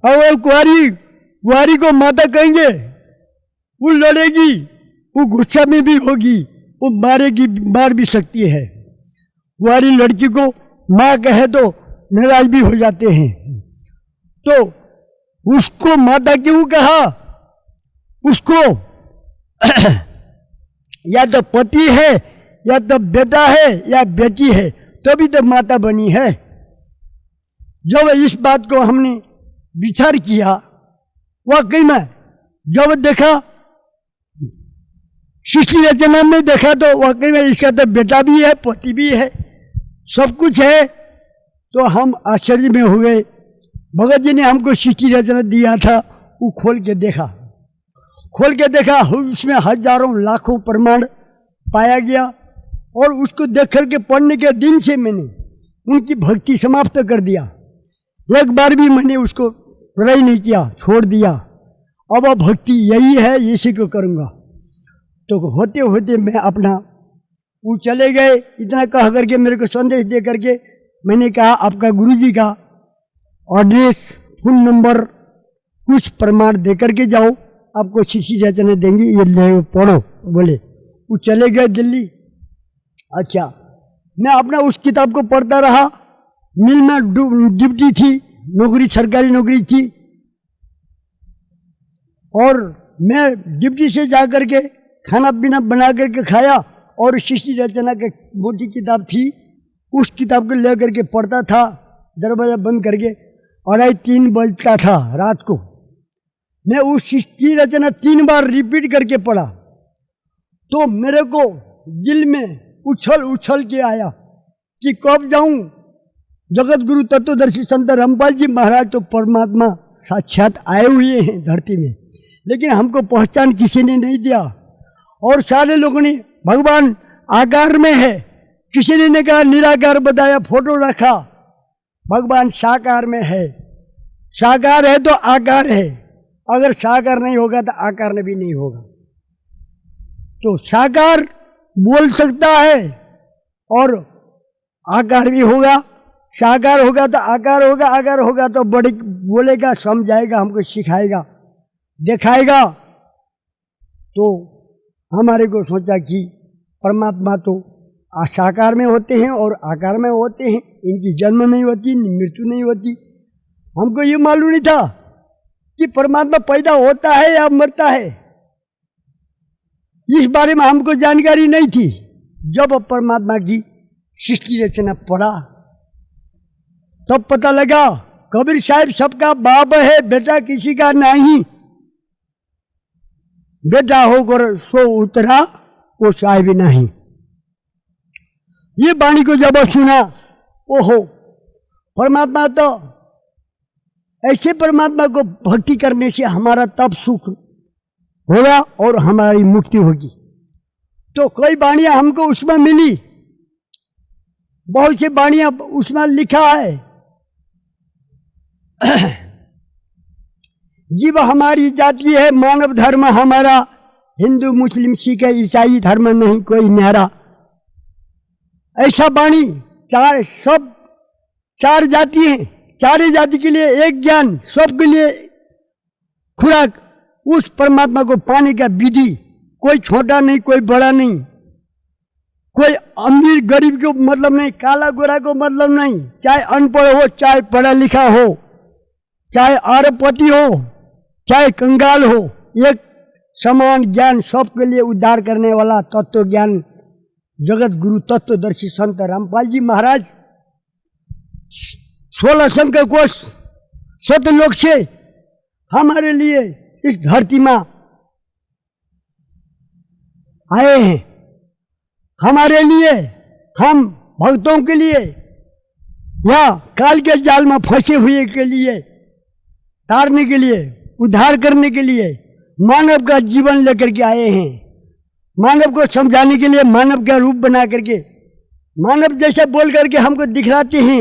अगर कुंवारी को माता कहेंगे वो लड़ेगी, वो गुस्सा में भी होगी, वो मार भी सकती है। कुंवारी लड़की को माँ कहे तो नाराज भी हो जाते हैं। तो उसको माता क्यों कहा? उसको या तो पति है या तो बेटा है या बेटी है, तभी तो माता बनी है। जब इस बात को हमने विचार किया, वाकई में जब देखा सृष्टि रचना में देखा तो वाकई में इसका तो बेटा भी है, पति भी है, सब कुछ है। तो हम आश्चर्य में हुए। भगत जी ने हमको सृष्टि रचना दिया था, वो खोल के देखा, उसमें हजारों लाखों प्रमाण पाया गया। और उसको देख करके पढ़ने के दिन से मैंने उनकी भक्ति समाप्त कर दिया। एक बार भी मैंने उसको पढ़ाई नहीं किया, छोड़ दिया। अब भक्ति यही है, इसी को करूँगा। तो होते होते मैं अपना वो चले गए। इतना कह करके मेरे को संदेश दे करके मैंने कहा आपका गुरुजी का एड्रेस, फोन नंबर, कुछ प्रमाण दे करके जाओ, आपको सृष्टि रचना देंगे, ये ले पढ़ो। बोले वो चले गए दिल्ली। अच्छा, मैं अपना उस किताब को पढ़ता रहा। मिल में ड्यूटी थी, नौकरी, सरकारी नौकरी थी। और मैं ड्यूटी से जा करके खाना पीना बना करके खाया और सृष्टि रचना की मोटी किताब थी, उस किताब को ले करके पढ़ता था, दरवाजा बंद करके। 2:30 बजता था रात को। मैं उस सृष्टि रचना 3 बार रिपीट करके पढ़ा। तो मेरे को दिल में उछल के आया कि कब जाऊं। जगत गुरु तत्वदर्शी संत रामपाल जी महाराज तो परमात्मा साक्षात आए हुए हैं धरती में, लेकिन हमको पहचान किसी ने नहीं दिया। और सारे लोगों ने भगवान आकार में है, किसी ने कहा निराकार बताया, फोटो रखा। भगवान साकार में है, साकार है तो आकार है, अगर साकार नहीं होगा तो आकार में भी नहीं होगा। तो साकार बोल सकता है और आकार भी होगा, साकार होगा तो आकार होगा, आकार होगा तो बड़ी बोलेगा, समझाएगा, हमको सिखाएगा, दिखाएगा। तो हमारे को सोचा कि परमात्मा तो साकार में होते हैं और आकार में होते हैं, इनकी जन्म नहीं होती, मृत्यु नहीं होती। हमको ये मालूम नहीं था कि परमात्मा पैदा होता है या मरता है, इस बारे में हमको जानकारी नहीं थी। जब परमात्मा की सृष्टि रचना पढ़ा तब पता लगा कबीर साहब सबका बाप है, बेटा किसी का नहीं। बेटा होकर सो उतरा वो साहिब नहीं। ये वाणी को जब सुना, ओहो, परमात्मा तो ऐसे परमात्मा को भक्ति करने से हमारा तप सुख होगा और हमारी मुक्ति होगी। तो कई वाणियां हमको उसमें मिली, बहुत सी वाणियां उसमें लिखा है। जीव हमारी जाति है, मानव धर्म हमारा, हिंदू मुस्लिम सिख ईसाई धर्म नहीं कोई न्यारा। ऐसा वाणी सब 4 जाति हैं, 4 जाति के लिए एक ज्ञान, सबके लिए खुराक। उस परमात्मा को पाने का विधि, कोई छोटा नहीं, कोई बड़ा नहीं, कोई अमीर गरीब को मतलब नहीं, काला गोरा को मतलब नहीं, चाहे अनपढ़ हो, चाहे पढ़ा लिखा हो, चाहे अरबपति हो, चाहे कंगाल हो, एक समान ज्ञान सबके लिए उद्धार करने वाला तत्व ज्ञान जगत गुरु तत्वदर्शी संत रामपाल जी महाराज 16 शंकर कोश सतलोक से हमारे लिए इस धरती में आए हैं। हमारे लिए, हम भक्तों के लिए या काल के जाल में फंसे हुए के लिए, तारने के लिए, उद्धार करने के लिए मानव का जीवन लेकर के आए हैं। मानव को समझाने के लिए मानव का रूप बना करके, मानव जैसे बोल करके हमको दिखलाते हैं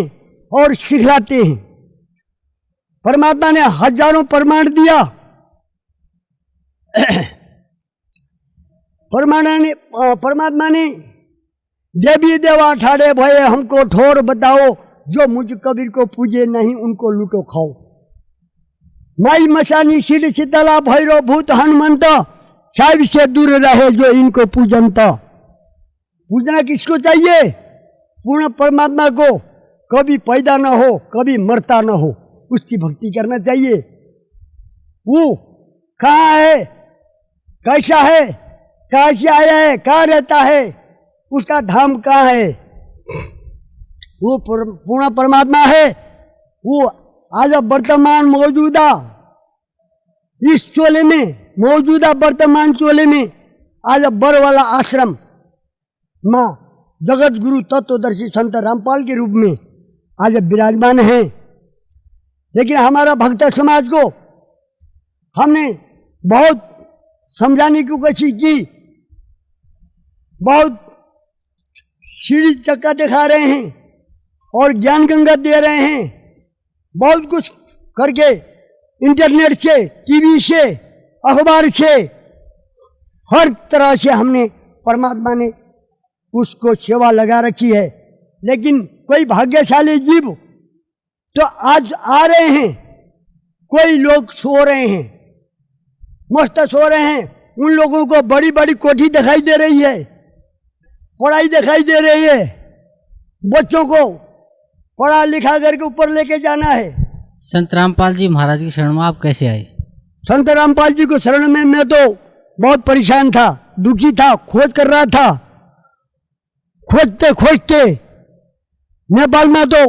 और सिखलाते हैं। परमात्मा ने हजारों प्रमाण दिया। परमात्मा ने देवी देवा ठाड़े भये हमको ठोर बताओ, जो मुझ कबीर को पूजे नहीं उनको लूटो खाओ। माई मचानी सिर शीतला भैरव भूत हनुमंत, साहिब से दूर रहे जो इनको पूजनता। पूजना किसको चाहिए? पूर्ण परमात्मा को, कभी पैदा न हो कभी मरता न हो, उसकी भक्ति करना चाहिए। वो कहाँ है, कैसा है, कहाँ से आया है, कहाँ रहता है, उसका धाम कहाँ है? वो पूर्ण परमात्मा है। वो आज वर्तमान मौजूदा इस चोले में, मौजूदा वर्तमान चोले में आज बर वाला आश्रम माँ जगत गुरु तत्वदर्शी संत रामपाल के रूप में आज विराजमान है। लेकिन हमारा भक्त समाज को हमने बहुत समझाने की कोशिश की, बहुत सीढ़ी चक्का दिखा रहे हैं और ज्ञान गंगा दे रहे हैं, बहुत कुछ करके इंटरनेट से, टीवी से, अखबार से, हर तरह से हमने परमात्मा ने उसको सेवा लगा रखी है। लेकिन कोई भाग्यशाली जीव तो आज आ रहे हैं, कोई लोग सो रहे हैं, मस्त सो रहे हैं। उन लोगों को बड़ी बड़ी कोठी दिखाई दे रही है, पढ़ाई दिखाई दे रही है, बच्चों को पढ़ा लिखा करके ऊपर लेके जाना है। संत रामपाल जी महाराज की शरण में आप कैसे आए? संत रामपाल जी को शरण में मैं तो बहुत परेशान था, दुखी था, खोज कर रहा था। खोजते खोजते नेपाल में तो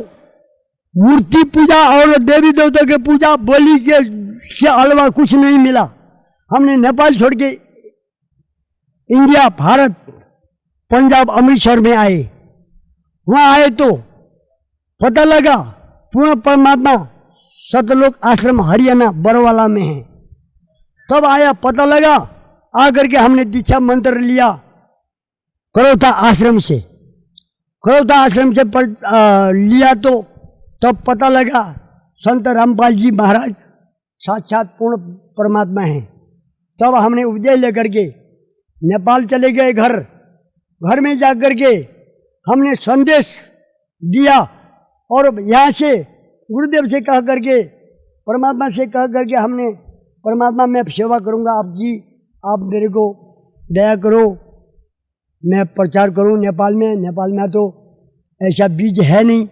मूर्ति पूजा और देवी देवता के पूजा बलि के से अलावा कुछ नहीं मिला। हमने नेपाल छोड़ के इंडिया, भारत, पंजाब, अमृतसर में आए। वहाँ आए तो पता लगा पूर्ण परमात्मा सतलोक आश्रम हरियाणा बरवाला में है। तब आया पता लगा, आकर के हमने दीक्षा मंत्र लिया करौता आश्रम से। करौता आश्रम से लिया तो तब पता लगा संत रामपाल जी महाराज साक्षात पूर्ण परमात्मा हैं। तब हमने उपदेश लेकर के नेपाल चले गए। घर में जा कर के हमने संदेश दिया और यहाँ से गुरुदेव से कह करके, परमात्मा से कह करके हमने, परमात्मा मैं सेवा करूँगा आपकी, आप मेरे को दया करो, मैं प्रचार करूँ नेपाल में। नेपाल में तो ऐसा बीज है नहीं,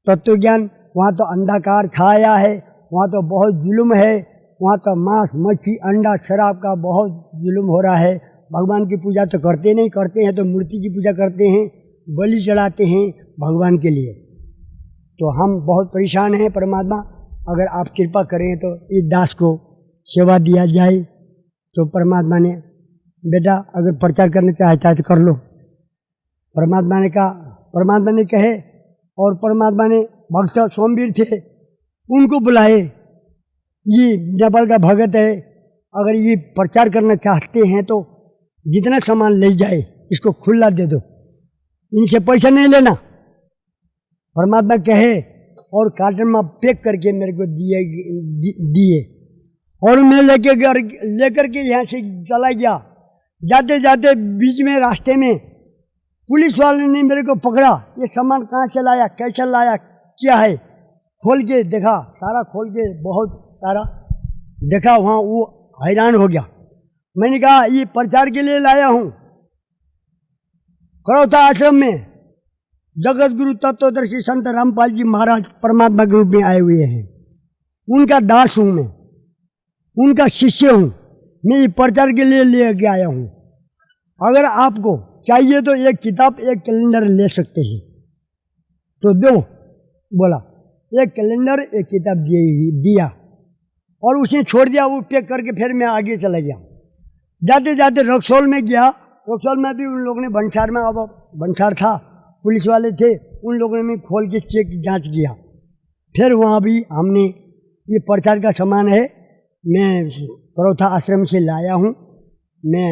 तत्व ज्ञान, वहाँ तो अंधकार छाया है, वहाँ तो बहुत जुल्म है, वहाँ तो मांस, मच्छी, अंडा, शराब का बहुत जुल्म हो रहा है। भगवान की पूजा तो करते नहीं, करते हैं तो मूर्ति की पूजा करते हैं, बलि चढ़ाते हैं भगवान के लिए। तो हम बहुत परेशान हैं। परमात्मा अगर आप कृपा करें तो इस दास को सेवा दिया जाए। तो परमात्मा ने, बेटा अगर प्रचार करना चाहता है तो कर लो। परमात्मा ने कहा, परमात्मा ने कहे, और परमात्मा ने भक्त सोमवीर थे उनको बुलाए, ये नेपाल का भगत है, अगर ये प्रचार करना चाहते हैं तो जितना सामान ले जाए इसको खुला दे दो, इनसे पैसा नहीं लेना। परमात्मा कहे और कार्टन में पैक करके मेरे को दिए और मैं लेकर के यहाँ से चला गया। जाते जाते बीच में रास्ते में पुलिस वाले ने मेरे को पकड़ा, ये सामान कहाँ से लाया, कैसे लाया, क्या है। खोल के देखा, सारा खोल के बहुत सारा देखा, वहाँ वो हैरान हो गया। मैंने कहा ये प्रचार के लिए लाया हूँ। करौता आश्रम में जगत गुरु तत्वदर्शी संत रामपाल जी महाराज परमात्मा के रूप में आए हुए हैं, उनका दास हूँ मैं, उनका शिष्य हूँ। मैं ये प्रचार के लिए लेके आया हूँ। अगर आपको चाहिए तो एक किताब, एक कैलेंडर ले सकते हैं तो दो। बोला एक कैलेंडर, एक किताब दिया और उसने छोड़ दिया। वो पैक करके फिर मैं आगे चला गया। जाते जाते रक्सौल में गया। रक्सौल में भी उन लोगों ने, भंसार में, अब भंसार था, पुलिस वाले थे, उन लोगों ने खोल के चेक जांच किया। फिर वहाँ भी हमने ये प्रचार का सामान है, मैं परौथा आश्रम से लाया हूँ, मैं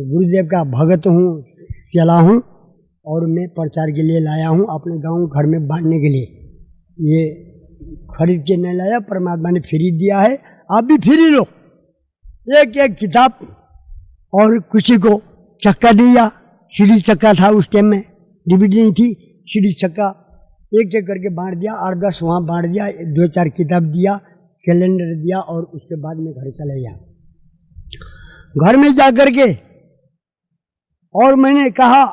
गुरुदेव का भगत हूँ, चला हूँ, और मैं प्रचार के लिए लाया हूँ, अपने गांव घर में बांटने के लिए। ये खरीद के नहीं लाया, परमात्मा ने फ्री दिया है, आप भी फ्री लो। एक एक किताब, और किसी को चक्का दिया, सीढ़ी चक्का था उस टाइम में, डीवीडी नहीं थी, सीढ़ी चक्का एक एक करके बांट दिया, 8-10 वहाँ बांट दिया, 2-4 किताब दिया, कैलेंडर दिया, और उसके बाद में घर चले गया। घर में जा कर के और मैंने कहा,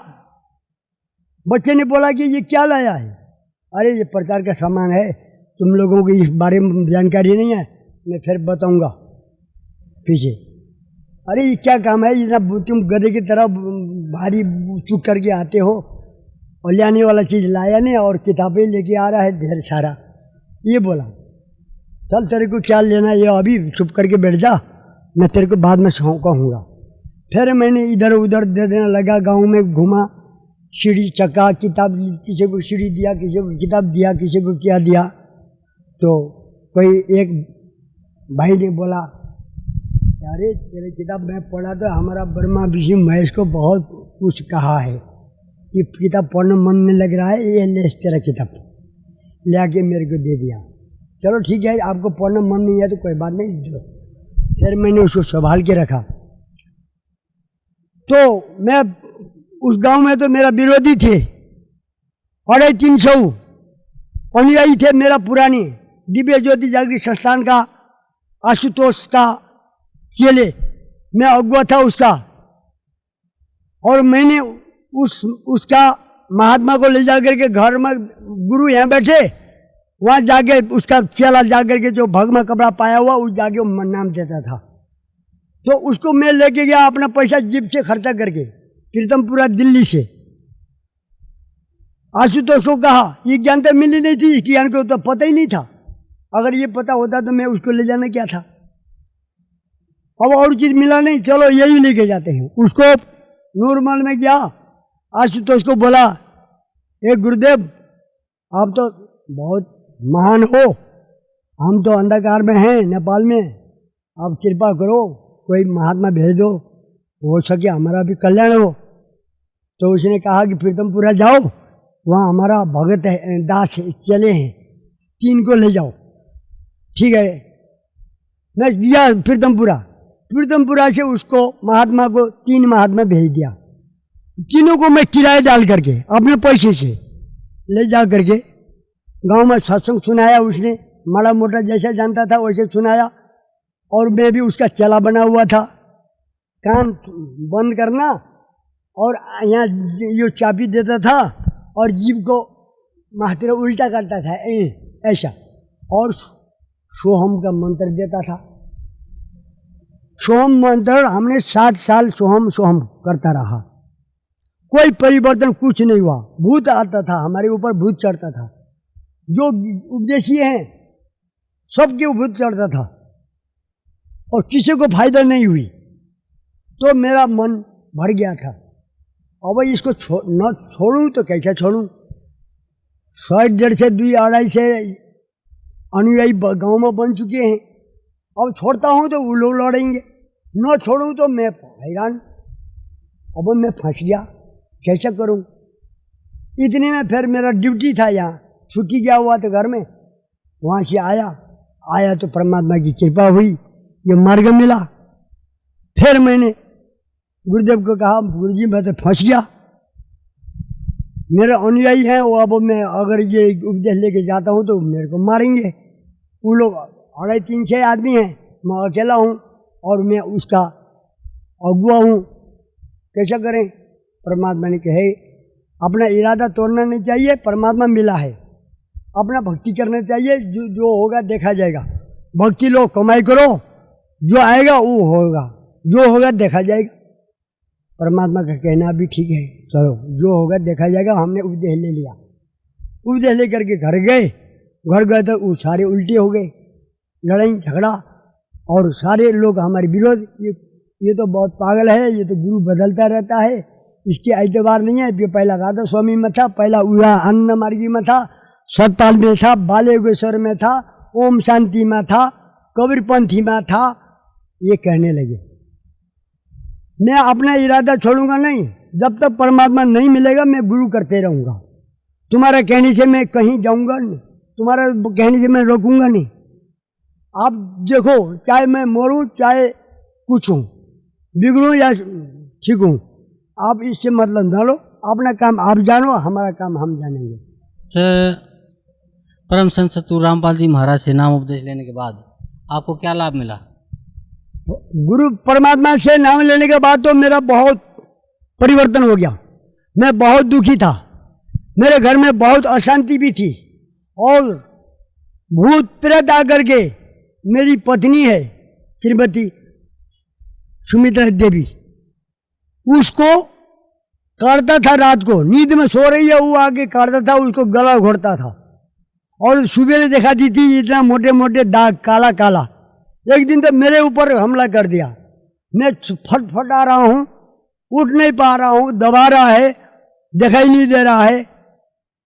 बच्चे ने बोला कि ये क्या लाया है? अरे ये प्रचार का सामान है, तुम लोगों को इस बारे में जानकारी नहीं है, मैं फिर बताऊंगा पीछे। अरे ये क्या काम है, इतना तुम गधे की तरह भारी चुक करके आते हो, और लाने वाला चीज़ लाया नहीं, और किताबें लेके आ रहा है ढेर सारा। ये बोला, चल तेरे को क्या लेना, ये अभी चुप करके बैठ जा, मैं तेरे को बाद में कहूँगा। फिर मैंने इधर उधर दे देना लगा, गांव में घुमा, सीढ़ी चक्का, किताब, किसी को सीढ़ी दिया, किसी को किताब दिया, किसी को क्या दिया। तो कोई एक भाई ने बोला, अरे तेरे किताब मैं पढ़ा तो हमारा ब्रह्मा विष्णु महेश को बहुत कुछ कहा है, ये किताब पढ़ने मन नहीं लग रहा है, ये ले तेरा किताब, ले आके मेरे को दे दिया। चलो ठीक है, आपको पढ़ना मन नहीं है तो कोई बात नहीं, जो। फिर मैंने उसको संभाल के रखा। तो मैं उस गांव में तो मेरा विरोधी थे, 350 अनुयायी थे मेरा पुरानी दिव्य ज्योति जागृत संस्थान का, आशुतोष का चेले, मैं अगुआ था उसका। और मैंने उसका महात्मा को ले जाकर के घर में, गुरु यहाँ बैठे, वहाँ जाके उसका चेला जाकर के जो भगमा कपड़ा पाया हुआ उस जाके नाम देता था। तो उसको मैं लेके गया अपना पैसा जिप से खर्चा करके, कीर्तनपुरा दिल्ली से। आशुतोष को कहा, ये ज्ञान तो मिली नहीं थी, इस ज्ञान को तो पता ही नहीं था, अगर ये पता होता तो मैं उसको ले जाना क्या था। अब और चीज मिला नहीं, चलो यही लेके जाते हैं। उसको नूरमहल में गया, आशुतोष को बोला, ए गुरुदेव आप तो बहुत महान हो, हम तो अंधकार में हैं नेपाल में, आप कृपा करो, कोई महात्मा भेज दो, हो सके हमारा भी कल्याण हो। तो उसने कहा कि प्रीतमपुरा जाओ, वहाँ हमारा भगत है, दास चले हैं, 3 को ले जाओ। ठीक है, मैं गया प्रीतमपुरा से उसको महात्मा को 3 महात्मा भेज दिया। तीनों को मैं किराया डाल करके अपने पैसे से ले जा करके गांव में सत्संग सुनाया। उसने माड़ा मोटा जैसा जानता था वैसे सुनाया, और मैं भी उसका चला बना हुआ था, कान बंद करना और यहाँ ये चाबी देता था और जीभ को महातेरा उल्टा करता था ऐसा, और सोहम का मंत्र देता था। सोहम मंत्र हमने 7 साल सोहम सोहम करता रहा, कोई परिवर्तन कुछ नहीं हुआ। भूत आता था हमारे ऊपर, भूत चढ़ता था, जो उपदेशी हैं सबके भूत चढ़ता था और किसी को फायदा नहीं हुई। तो मेरा मन भर गया था, अब इसको न छोड़ूं तो कैसे छोड़ूं। 100-150 से 2-2.5 से अनुयायी गांव में बन चुके हैं, अब छोड़ता हूं तो वो लोग लड़ेंगे, न छोड़ूं तो मैं हैरान, अब मैं फंस गया, कैसे करूं। इतने में फिर मेरा ड्यूटी था, यहाँ छुट्टी गया हुआ तो घर में, वहाँ से आया तो परमात्मा की कृपा हुई, ये मार्ग मिला। फिर मैंने गुरुदेव को कहा, गुरुजी मैं तो फंस गया, मेरे अनुयायी हैं वो, अब मैं अगर ये उपदेश लेके जाता हूँ तो मेरे को मारेंगे। वो लोग 2.5-3-6 आदमी हैं, मैं अकेला हूँ और मैं उसका अगुआ हूँ, कैसा करें। परमात्मा ने कहे अपना इरादा तोड़ना नहीं चाहिए, परमात्मा मिला है, अपना भक्ति करना चाहिए, जो होगा देखा जाएगा। भक्ति लो, कमाई करो, जो आएगा वो होगा, जो होगा देखा जाएगा। परमात्मा का कहना भी ठीक है, चलो जो होगा देखा जाएगा। हमने उपदेश ले लिया, उपदेश ले करके घर गए तो वो सारे उल्टे हो गए, लड़ाई झगड़ा, और सारे लोग हमारे विरोध, ये तो बहुत पागल है, ये तो गुरु बदलता रहता है, इसके एतबार नहीं है। ये पहला राधा स्वामी में था, पहला आनंद मार्गी में था, सतपाल में था, बाले योगेश्वर में था, ओम शांति में था, कबीरपंथी में था। ये कहने लगे। मैं अपना इरादा छोड़ूंगा नहीं, जब तक परमात्मा नहीं मिलेगा मैं गुरु करते रहूंगा। तुम्हारा कहने से मैं कहीं जाऊंगा नहीं, तुम्हारा कहने से मैं रोकूंगा नहीं। आप देखो, चाहे मैं मरूं चाहे कुछ हूं, बिगड़ूं या ठीक हूं, आप इससे मतलब ना लो। अपना काम आप जानो, हमारा काम हम जानेंगे। सर, परम संत सतगुरु रामपाल जी महाराज से नाम उपदेश लेने के बाद आपको क्या लाभ मिला? गुरु परमात्मा से नाम लेने के बाद तो मेरा बहुत परिवर्तन हो गया। मैं बहुत दुखी था, मेरे घर में बहुत अशांति भी थी, और भूत प्रेत आकर के, मेरी पत्नी है श्रीमती सुमित्रा देवी, उसको काटता था। रात को नींद में सो रही है, वो आके काटता था, उसको गला घोटता था, और सुबह देखा दी थी इतना मोटे मोटे दाग, काला काला। एक दिन तो मेरे ऊपर हमला कर दिया। मैं फटफटा रहा हूँ, उठ नहीं पा रहा हूँ, दबा रहा है, दिखाई नहीं दे रहा है।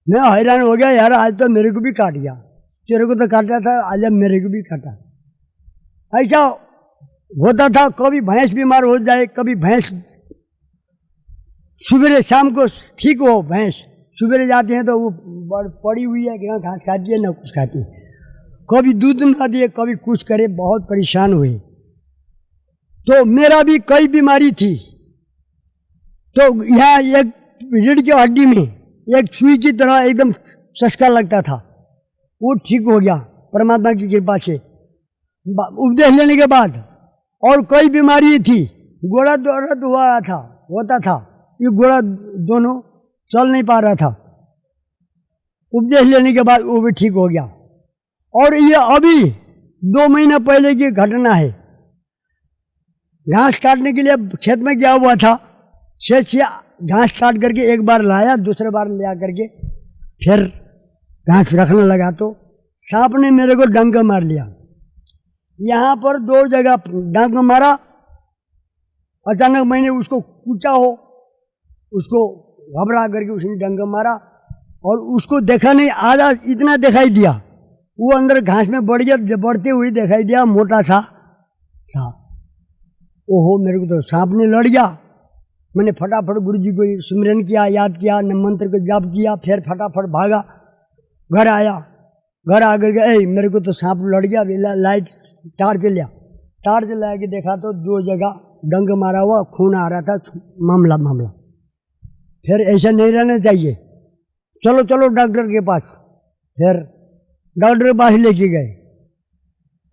मैं हैरान हो गया, यार आज तो मेरे को भी काट गया। तेरे को तो काटा था, आज मेरे को भी काटा। ऐसा होता था। कभी भैंस बीमार हो जाए, कभी भैंस सुबह शाम को ठीक हो, भैंस सुबह जाते हैं तो वो पड़ी हुई है कि ना घास खाती है ना कुछ खाती है, कभी दूध ना दिए, कभी कुछ करे, बहुत परेशान हुए। तो मेरा भी कई बीमारी थी। तो यहाँ एक रीढ़ की हड्डी में एक सुई की तरह एकदम चस्का लगता था, वो ठीक हो गया परमात्मा की कृपा से, उपदेश लेने के बाद। और कई बीमारी थी, घोड़ा दर्द होता था, ये घोड़ा दोनों चल नहीं पा रहा था। उपदेश लेने के बाद वो भी ठीक हो गया। और ये अभी 2 महीना पहले की घटना है। घास काटने के लिए खेत में गया हुआ था, खेत से घास काट करके एक बार लाया, दूसरे बार ले आकर के फिर घास रखने लगा तो सांप ने मेरे को डंक मार लिया। यहाँ पर 2 जगह डंक मारा। अचानक मैंने उसको कूचा हो, उसको घबरा करके उसने डंक मारा, और उसको देखा नहीं, आधा इतना दिखाई दिया, वो अंदर घास में बढ़ गया, बढ़ते हुए दिखाई दिया, मोटा सा था। ओहो, मेरे को तो सांप ने लड़ गया। मैंने फटाफट गुरु जी को सुमिरन किया, याद किया, मंत्र को जाप किया, फिर फटाफट भागा, घर आया। घर आकर के मेरे को तो सांप लड़ गया। लाइट टार्च लिया, टार्च ला के देखा तो 2 जगह डंक मारा हुआ, खून आ रहा था। मामला फिर ऐसा नहीं रहना चाहिए, चलो चलो डॉक्टर के पास। फिर डॉक्टर के पास लेके गए,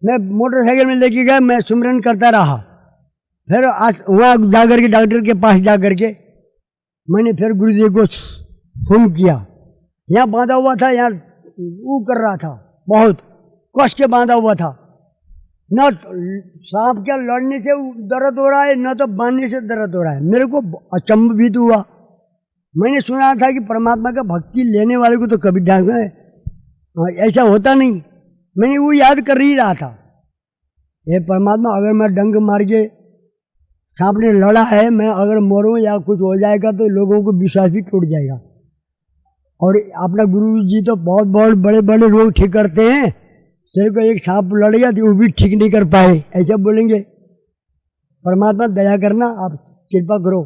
मैं मोटरसाइकिल में लेके गए, मैं सुमिरन करता रहा। फिर आज वहाँ जाकर के डॉक्टर के पास जाकर के मैंने फिर गुरुदेव को फोन किया। यहाँ बांधा हुआ था, यहाँ वो कर रहा था, बहुत कष्ट के बांधा हुआ था। न सांप क्या लड़ने से दर्द हो रहा है, न तो बांधने से दर्द हो रहा है। मेरे को अचंभित हुआ। मैंने सुना था कि परमात्मा का भक्ति लेने वाले को तो कभी डांट ऐसा होता नहीं। मैंने वो याद कर ही रहा था, ये परमात्मा अगर मैं डंक मार के सांप ने लड़ा है, मैं अगर मरूं या कुछ हो जाएगा तो लोगों को विश्वास भी टूट जाएगा। और अपना गुरु जी तो बहुत बहुत बड़े बड़े रोग ठीक करते हैं, तेरे को एक सांप लड़ गया तो वो भी ठीक नहीं कर पाए, ऐसा बोलेंगे। परमात्मा दया करना, आप कृपा करो।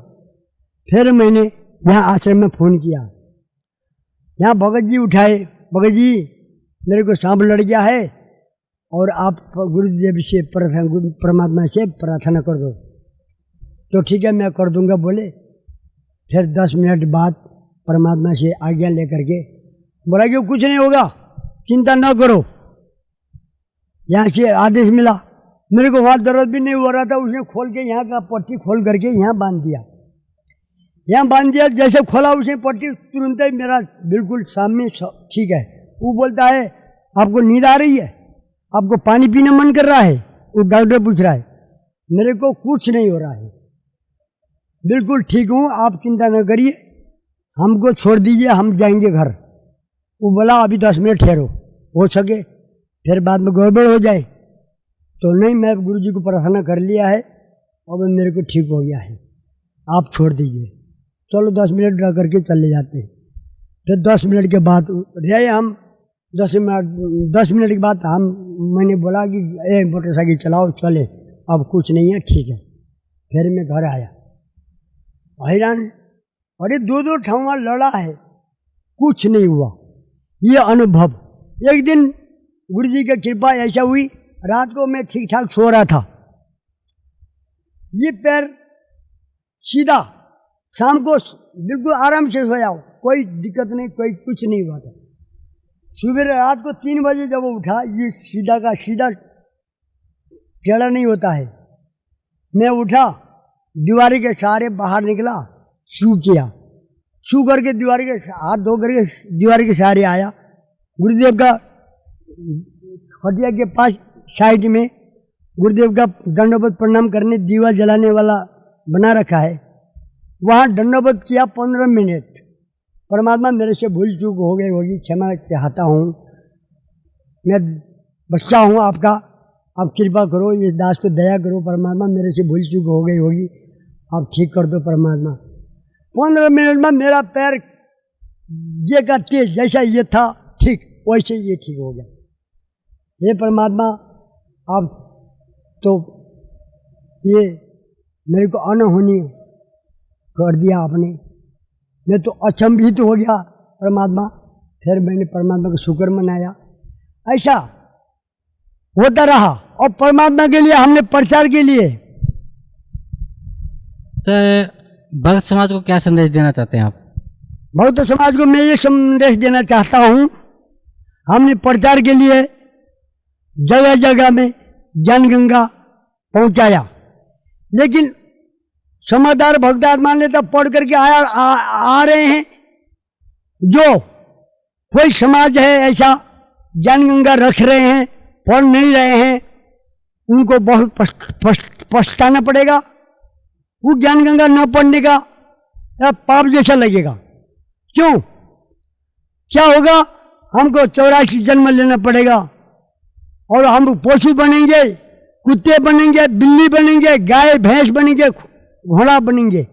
फिर मैंने यहाँ आश्रम में फ़ोन किया, यहाँ भगत जी उठाए, भगत जी मेरे को सांप लड़ गया है और आप गुरुदेव से परमात्मा से प्रार्थना कर दो। तो ठीक है मैं कर दूंगा बोले। फिर 10 मिनट बाद परमात्मा से आज्ञा लेकर के बोला कि कुछ नहीं होगा, चिंता न करो। यहाँ से आदेश मिला, मेरे को वहाँ दर्द भी नहीं हो रहा था, उसने खोल के यहाँ का पट्टी खोल करके यहाँ बांध दिया। यहाँ बांध दिया, जैसे खोला उसने पट्टी, तुरंत ही मेरा बिल्कुल सामने ठीक है। वो बोलता है आपको नींद आ रही है, आपको पानी पीने मन कर रहा है, वो डॉक्टर पूछ रहा है। मेरे को कुछ नहीं हो रहा है, बिल्कुल ठीक हूँ, आप चिंता न करिए, हमको छोड़ दीजिए, हम जाएंगे घर। वो बोला अभी 10 मिनट ठहरो, हो सके फिर बाद में गड़बड़ हो जाए तो नहीं। मैं गुरु जी को प्रार्थना कर लिया है और मेरे को ठीक हो गया है, आप छोड़ दीजिए। चलो 10 मिनट रह करके चले जाते हैं। फिर 10 मिनट के बाद रहे हम 10 मिनट के बाद मैंने बोला कि मोटरसाइकिल चलाओ चले, अब कुछ नहीं है, ठीक है। फिर मैं घर आया हैरान, अरे 2 ठावा लड़ा है, कुछ नहीं हुआ। ये अनुभव एक दिन गुरु जी की कृपा ऐसा हुई, रात को मैं ठीक ठाक सो रहा था, ये पैर सीधा, शाम को बिल्कुल आराम से सोया हो, कोई दिक्कत नहीं, कोई कुछ नहीं हुआ था। सुबह रात को 3 बजे जब वो उठा, ये सीधा का सीधा टेढ़ा नहीं होता है। मैं उठा, दीवारी के सहारे बाहर निकला, शू किया, शू करके दीवारी के हाथ धो करके दीवारी के सहारे आया। गुरुदेव का खटिया के पास साइड में गुरुदेव का दंडवत प्रणाम करने दीवा जलाने वाला बना रखा है, वहाँ दंडवत किया 15 मिनट। परमात्मा मेरे से भूल चूक हो गई होगी, क्षमा चाहता हूँ, मैं बच्चा हूँ आपका, आप कृपा करो, इस दास को दया करो परमात्मा, मेरे से भूल चूक हो गई होगी, आप ठीक कर दो परमात्मा। 15 मिनट में मेरा पैर ये का तेज जैसा ये था ठीक वैसे ये ठीक हो गया। ये परमात्मा आप तो ये मेरे को अनहोनी कर दिया आपने, मैं तो अचंभित हो गया परमात्मा। फिर मैंने परमात्मा का शुक्र मनाया, ऐसा होता रहा। और परमात्मा के लिए हमने प्रचार के लिए। सर, भक्त समाज को क्या संदेश देना चाहते हैं आप? भक्त समाज को मैं ये संदेश देना चाहता हूँ, हमने प्रचार के लिए जगह जगह में ज्ञान गंगा पहुँचाया, लेकिन समादार भक्त आत्मा ने तो पढ़ करके आ रहे हैं। जो कोई समाज है ऐसा ज्ञान गंगा रख रहे हैं, पढ़ नहीं रहे हैं, उनको बहुत पछताना पड़ेगा। वो ज्ञान गंगा न पढ़ने का पाप जैसा लगेगा। क्यों? क्या होगा? हमको 84 जन्म लेना पड़ेगा और हम पशु बनेंगे, कुत्ते बनेंगे, बिल्ली बनेंगे, गाय भैंस बनेंगे, घोड़ा बनेंगे।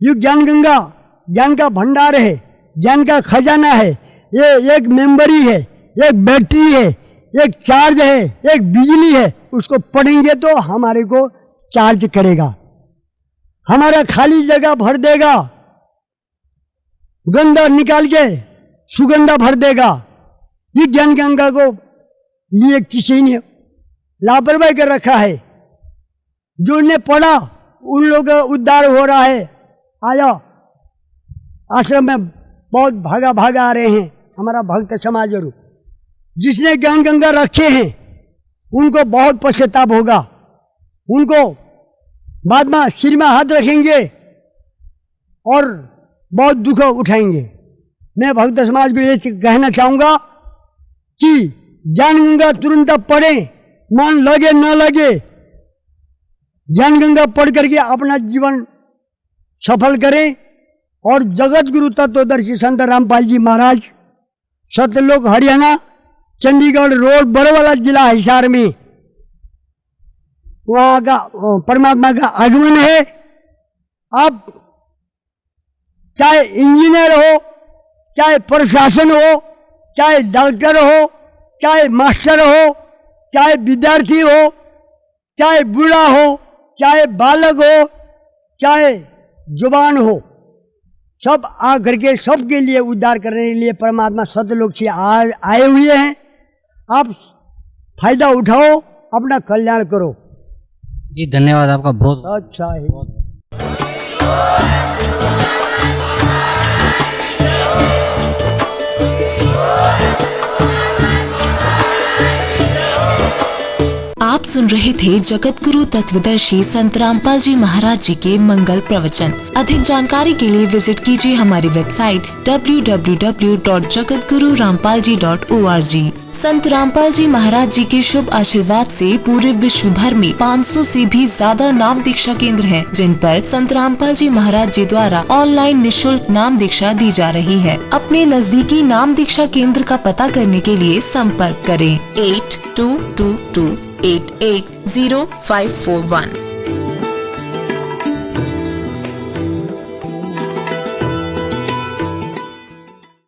ये ज्ञान गंगा ज्ञान का भंडार है, ज्ञान का खजाना है। ये एक मेमोरी है, एक बैटरी है, एक चार्ज है, एक बिजली है। उसको पढ़ेंगे तो हमारे को चार्ज करेगा, हमारा खाली जगह भर देगा, गंदा निकाल के सुगंधा भर देगा। ये ज्ञान गंगा को ये किसी ने लापरवाही कर रखा है। जो ने पढ़ा उन लोगों का उद्धार हो रहा है। आया आश्रम में बहुत भागा भागा आ रहे हैं हमारा भक्त समाज। और जिसने ज्ञान गंगा रखे हैं उनको बहुत पश्चाताप होगा, उनको बाद में सिर में हाथ रखेंगे और बहुत दुख उठाएंगे। मैं भक्त समाज को ये कहना चाहूँगा कि ज्ञान गंगा तुरंत पढ़े, मन लगे न लगे, ज्ञान गंगा पढ़ करके अपना जीवन सफल करें। और जगत गुरु तत्वदर्शी संत रामपाल जी महाराज, सतलोक हरियाणा, चंडीगढ़ रोड, बड़वाला जिला हिसार में, वहाँ का परमात्मा का आगमन है। आप चाहे इंजीनियर हो, चाहे प्रशासन हो, चाहे डॉक्टर हो, चाहे मास्टर हो, चाहे विद्यार्थी हो, चाहे बूढ़ा हो, चाहे बालक हो, चाहे जुबान हो, सब आ करके सबके लिए उद्धार करने के लिए परमात्मा सतलोक से आए हुए हैं। आप फायदा उठाओ, अपना कल्याण करो। जी धन्यवाद आपका बहुत। अच्छा है। आप सुन रहे थे जगत गुरु तत्वदर्शी संत रामपाल जी महाराज जी के मंगल प्रवचन। अधिक जानकारी के लिए विजिट कीजिए हमारी वेबसाइट www.jagatgururampalji.org। संत रामपाल जी महाराज जी के शुभ आशीर्वाद से पूरे विश्व भर में 500 से भी ज्यादा नाम दीक्षा केंद्र हैं, जिन पर संत रामपाल जी महाराज जी द्वारा ऑनलाइन निशुल्क नाम दीक्षा दी जा रही है। अपने नजदीकी नाम दीक्षा केंद्र का पता करने के लिए संपर्क करें 8222880541।